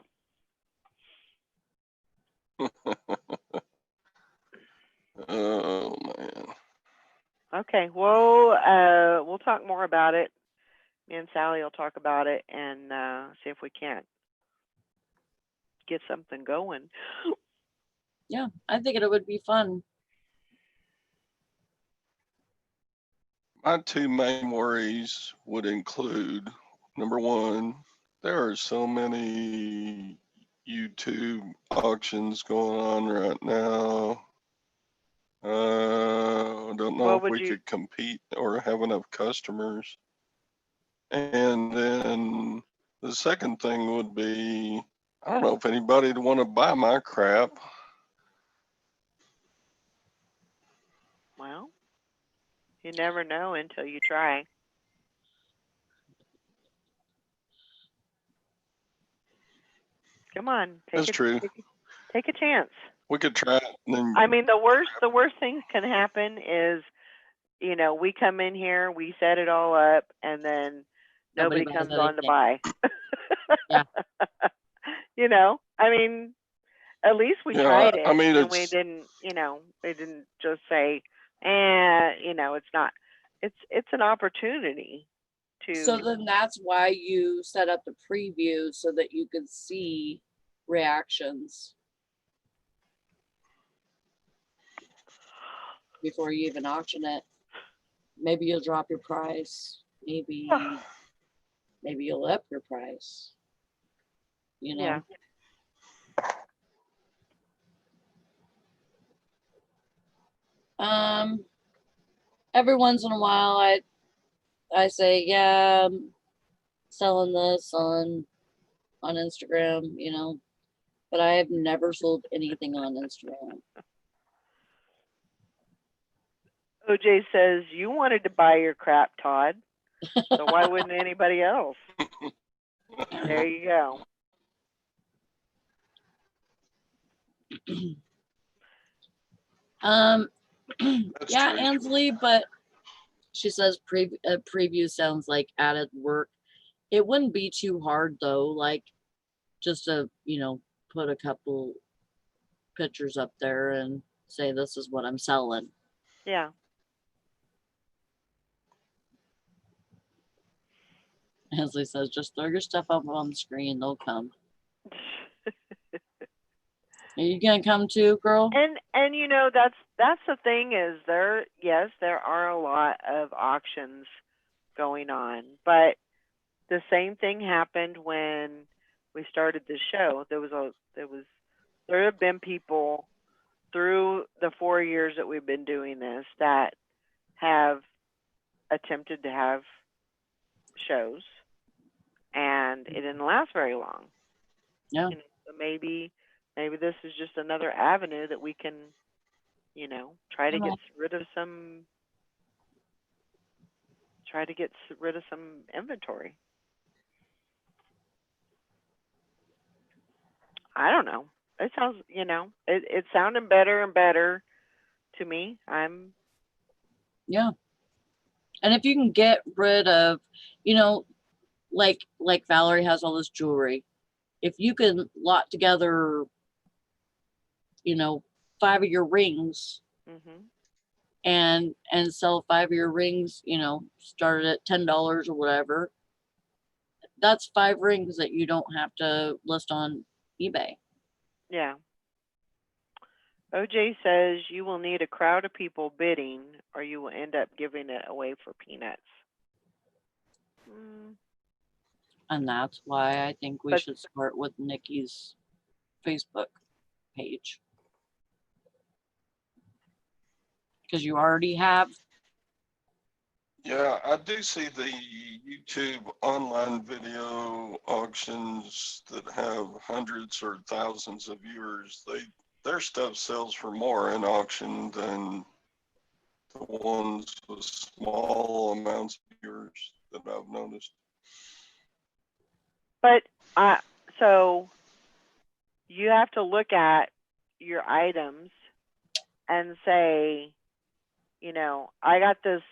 Oh man. Okay. Well, we'll talk more about it. Me and Sally will talk about it and see if we can't get something going. Yeah, I think it would be fun. My two main worries would include, number one, there are so many YouTube auctions going on right now. I don't know What if would we you, could compete or have enough customers. And then the second thing would be, I don't know if anybody would want to buy my crap. well, you never know until you try. Come on, That's true. take a chance. We could try it and then I mean, the worst thing can happen is, you know, we come in here, we set it all up, and then Nobody nobody buys comes on to anything. buy. Yeah. You know, I mean, at least we Yeah, tried I it, mean, and we it's, didn't, you know, we didn't just say, you know, it's not. It's an opportunity So to, then that's why you set up the preview so that you could see reactions before you even auction it. Maybe you'll drop your price. Maybe you'll up your price. You yeah. know. Every once in a while I say, yeah, I'm selling this on Instagram, you know, but I have never sold anything on Instagram. OJ says you wanted to buy your crap, Todd. So why wouldn't anybody else? There you go. that's Yeah, true. Ansley, but she says preview sounds like added work. It wouldn't be too hard though, like just to, you know, put a couple pictures up there and say this is what I'm selling. Yeah. Ansley says just throw your stuff up on the screen, they'll come. Are you gonna come too, girl? And you know, that's the thing is there are a lot of auctions going on, but the same thing happened when we started the show. There have been people through the 4 years that we've been doing this that have attempted to have shows, and it didn't last very long. Yeah. You know, so maybe this is just another avenue that we can, you know, try to get rid of some inventory. I don't know. It sounds, you know, it's sounding better and better to me. Yeah. And if you can get rid of, you know, like Valerie has all this jewelry. If you can lot together, you know, 5 of your rings Mhm. and sell 5 of your rings, you know, start at $10 or whatever. That's 5 rings that you don't have to list on eBay. Yeah. OJ says you will need a crowd of people bidding, or you will end up giving it away for peanuts. And that's why I think we But- should start with Nikki's Facebook page. Because you already have. Yeah, I do see the YouTube online video auctions that have hundreds or thousands of viewers. Their stuff sells for more in auction than the ones with small amounts of viewers that I've noticed. But so you have to look at your items and say, you know, I got this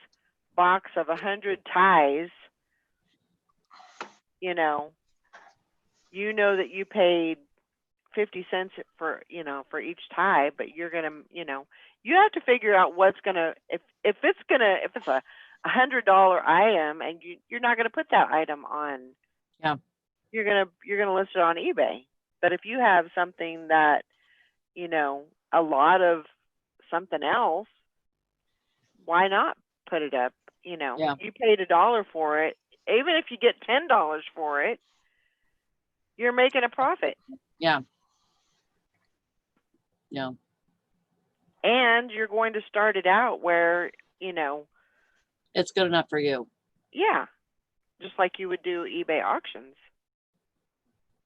box of 100 ties. You know that you paid 50 cents for, you know, for each tie, but you're gonna, you know, you have to figure out what's gonna, if it's a $100 item and you're not gonna put that item on. Yeah. You're gonna list it on eBay. But if you have something that, you know, a lot of something else, why not put it up? You know, Yeah. you paid $1 for it. Even if you get $10 for it, you're making a profit. Yeah. Yeah. And you're going to start it out where, you know, It's good enough for you. yeah, just like you would do eBay auctions.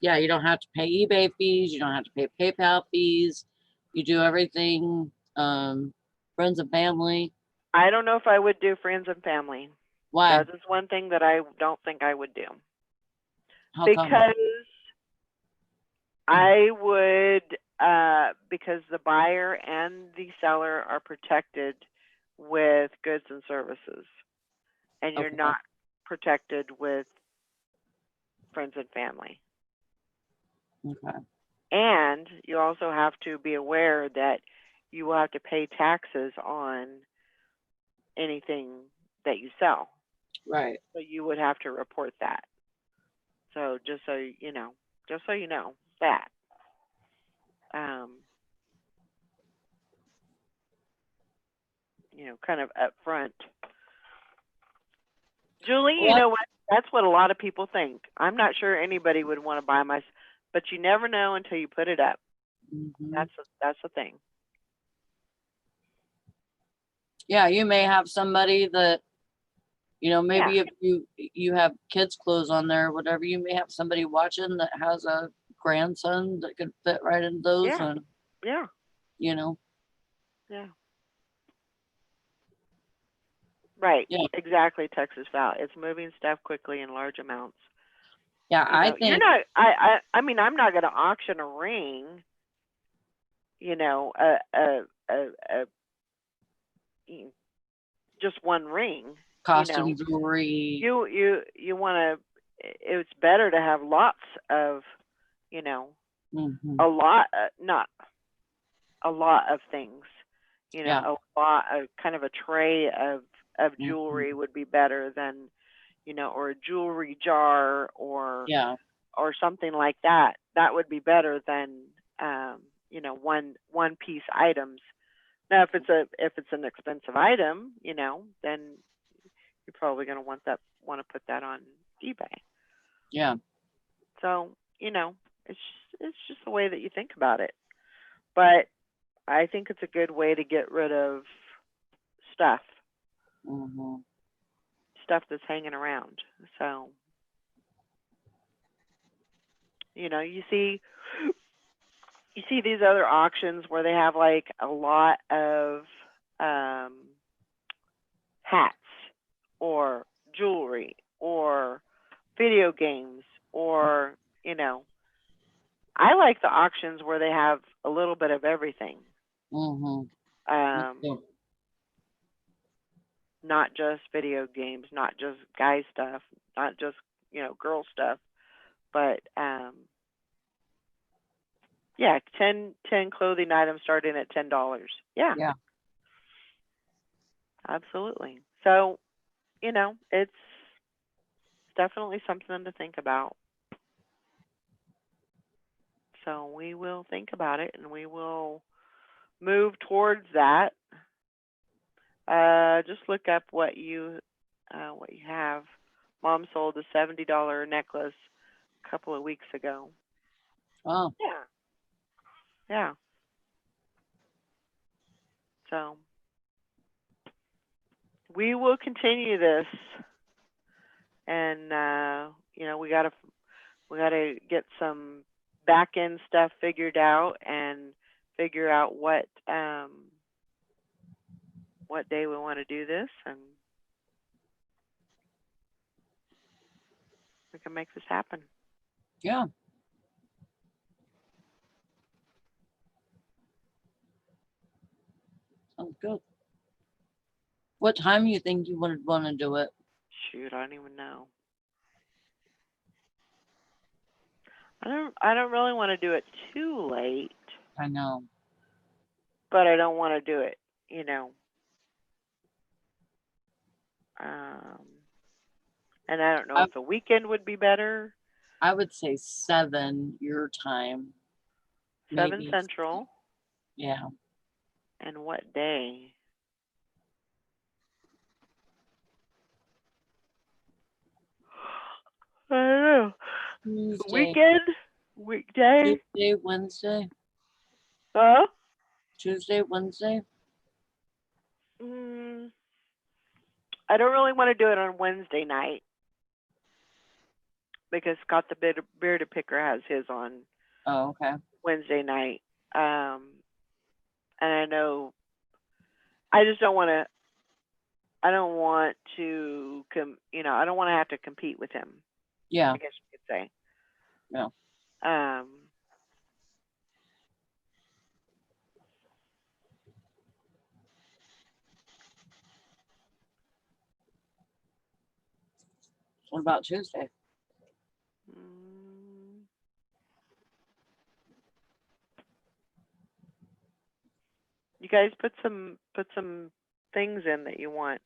Yeah, you don't have to pay eBay fees. You don't have to pay PayPal fees. You do everything. Friends and family. I don't know if I would do friends and family. Why? That is one thing that I don't think I would do. How come? Because I would, because the buyer and the seller are protected with goods and services, and you're Okay. not protected with friends and family. Okay. And you also have to be aware that you will have to pay taxes on anything that you sell. Right. So you would have to report that. So just so you know that. You know, kind of upfront. Julie, you Well, know what? That's what a lot of people think. I'm not sure anybody would want to buy my, but you never know until you put it up. mhm. That's the thing. Yeah, you may have somebody that, you know, maybe Yeah. if you have kids' clothes on there, or whatever, you may have somebody watching that has a grandson that could fit right in those, Yeah. and Yeah. you know, Yeah. Right. Yeah. Exactly. Texas Val. It's moving stuff quickly in large amounts. yeah, You I know, you're think, not. I mean, I'm not going to auction a ring. You know, just one ring. costume You know, jewelry. you want to. It's better to have lots of, you know, Mhm. a lot, not a lot of things. You know, Yeah. a lot of kind of a tray of Mhm. jewelry would be better than, you know, or a jewelry jar or Yeah. or something like that. That would be better than you know, one piece items. Now, if it's an expensive item, you know, then you're probably going to want to put that on eBay. Yeah. So, you know, it's just the way that you think about it. But I think it's a good way to get rid of stuff Mhm. that's hanging around. So, you know, you see these other auctions where they have like a lot of hats or jewelry or video games, or, you know, I like the auctions where they have a little bit of everything. Mhm. Yeah. Not just video games, not just guy stuff, not just, you know, girl stuff, but yeah, 10 clothing items starting at $10. Yeah. Yeah. Absolutely. So, you know, it's definitely something to think about. So we will think about it and we will move towards that. Just look up what you have. Mom sold a $70 necklace a couple of weeks ago. Oh. Yeah. Yeah. So we will continue this, and you know, we gotta get some back end stuff figured out and figure out what day we want to do this, and we can make this happen. Yeah. Sounds good. What time you think you would want to do it? Shoot, I don't even know. I don't really want to do it too late, I know. but I don't want to do it, you know. And I don't know if the weekend would be better. I would say 7 your time. 7 Maybe Central. Yeah. And what day? I don't know. Tuesday, Weekend? Weekday? Tuesday, Wednesday, Huh? Tuesday, Wednesday. Mm, I don't really want to do it on Wednesday night because Scott the bearded picker has his on Oh, okay. Wednesday night. And I know I just don't want to. I don't want to I don't want to have to compete with him. Yeah. I guess you could say. Yeah. What about Tuesday? mm, you guys put some things in that you want.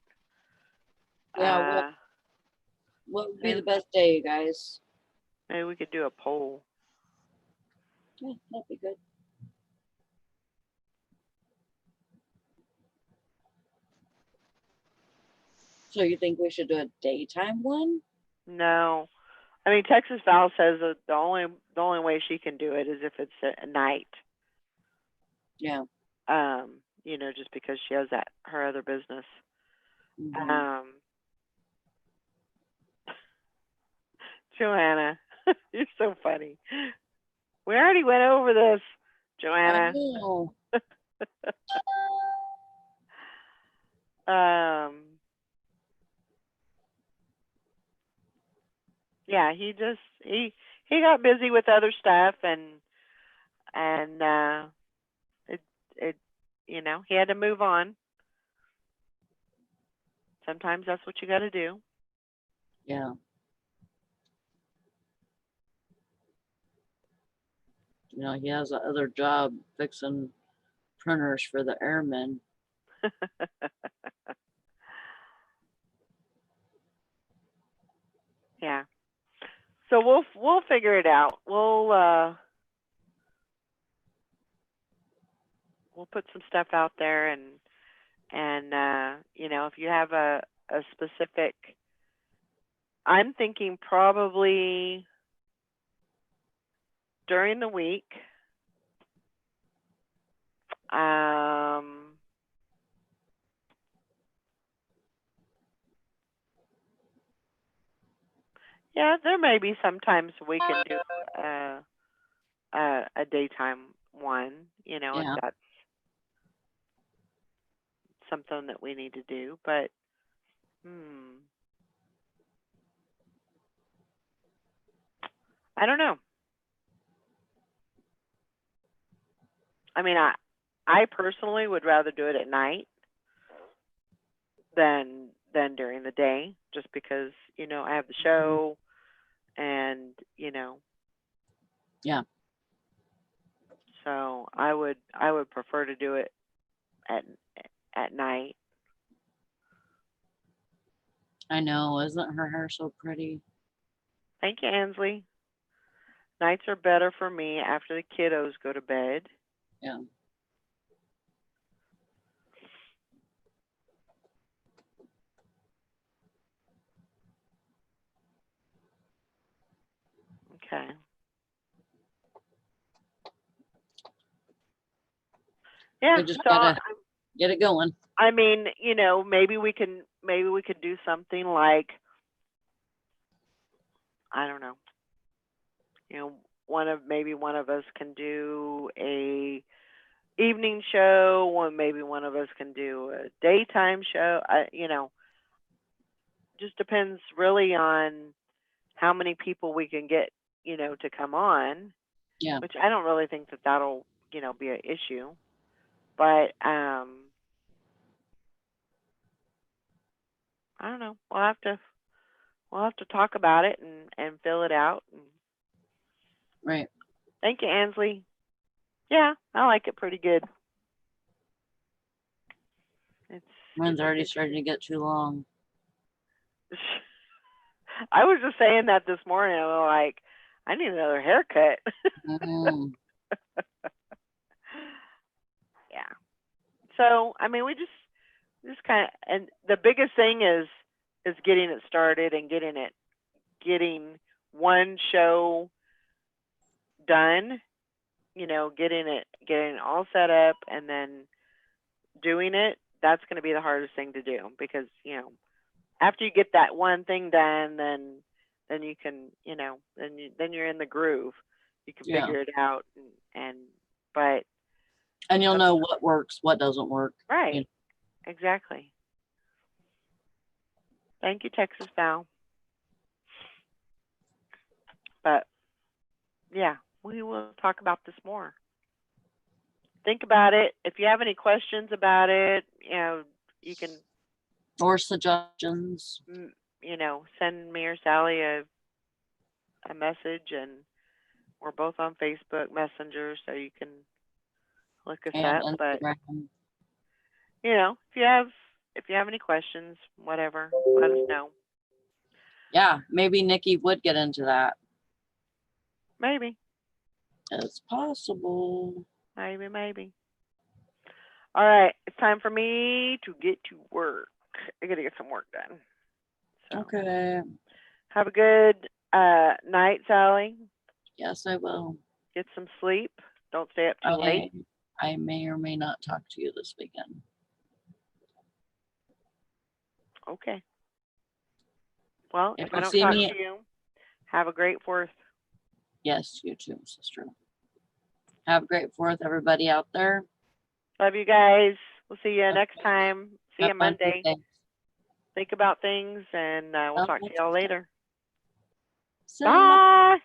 Yeah. What would be the maybe, best day, you guys? maybe we could do a poll. Yeah, that'd be good. So you think we should do a daytime one? No, I mean Texas Val says that the only way she can do it is if it's at night. Yeah. Just because she has her other business. Mhm. Joanna, you're so funny. We already went over this, I Joanna. know. Yeah, he got busy with other stuff and it he had to move on. Sometimes that's what you got to do. Yeah. He has another job fixing printers for the airmen. Yeah. So we'll figure it out. We'll put some stuff out there and if you have a specific, I'm thinking probably during the week. Yeah, there may be sometimes we can do a daytime one, if Yeah. that's something that we need to do. But I don't know. I mean, I personally would rather do it at night than during the day, just because I have the show, and Yeah. so I would prefer to do it at night. I know. Isn't her hair so pretty? Thank you, Ansley. Nights are better for me after the kiddos go to bed. Yeah. Okay. Yeah. We just So gotta get it going. I mean, maybe we could do something like, I don't know. One of us can do a evening show, maybe one of us can do a daytime show. Just depends really on how many people we can get, to come on. Yeah. Which I don't really think that that'll, be an issue. But I don't know. We'll have to talk about it and fill it out. Right. Thank you, Ansley. Yeah, I like it pretty good. Mine's already starting to get too long. I was just saying that this morning. I'm like, I need another haircut. Mm. So, I mean, we just kind of, and the biggest thing is getting it started and getting one show done, you know, getting it all set up and then doing it. That's going to be the hardest thing to do because, you know, after you get that one thing done, then you can, you know, then you're in the groove. You can Yeah. figure it out but And you'll know what works, what doesn't work. right. You know. Exactly. Thank you, Texas Val. But yeah, we will talk about this more. Think about it. If you have any questions about it, you know, you can, Or suggestions. you know, send me or Sally a message, and we're both on Facebook Messenger, so you can look us And up. But Instagram. you know, if you have any questions, whatever, let us know. Yeah, maybe Nikki would get into that. Maybe. It's possible. Maybe. All right, it's time for me to get to work. I gotta get some work done. So, Okay. have a good night, Sally. Yes, I will. Get some sleep. Don't stay up too late. I may or may not talk to you this weekend. Okay. Well, If if I you don't see talk me- to you, have a great 4th. Yes, you too, sister. Have a great 4th, everybody out there. Love you guys. We'll see you next time. See you Have fun Monday. today. Think about things, and we'll talk to y'all later. See you Monday. Bye.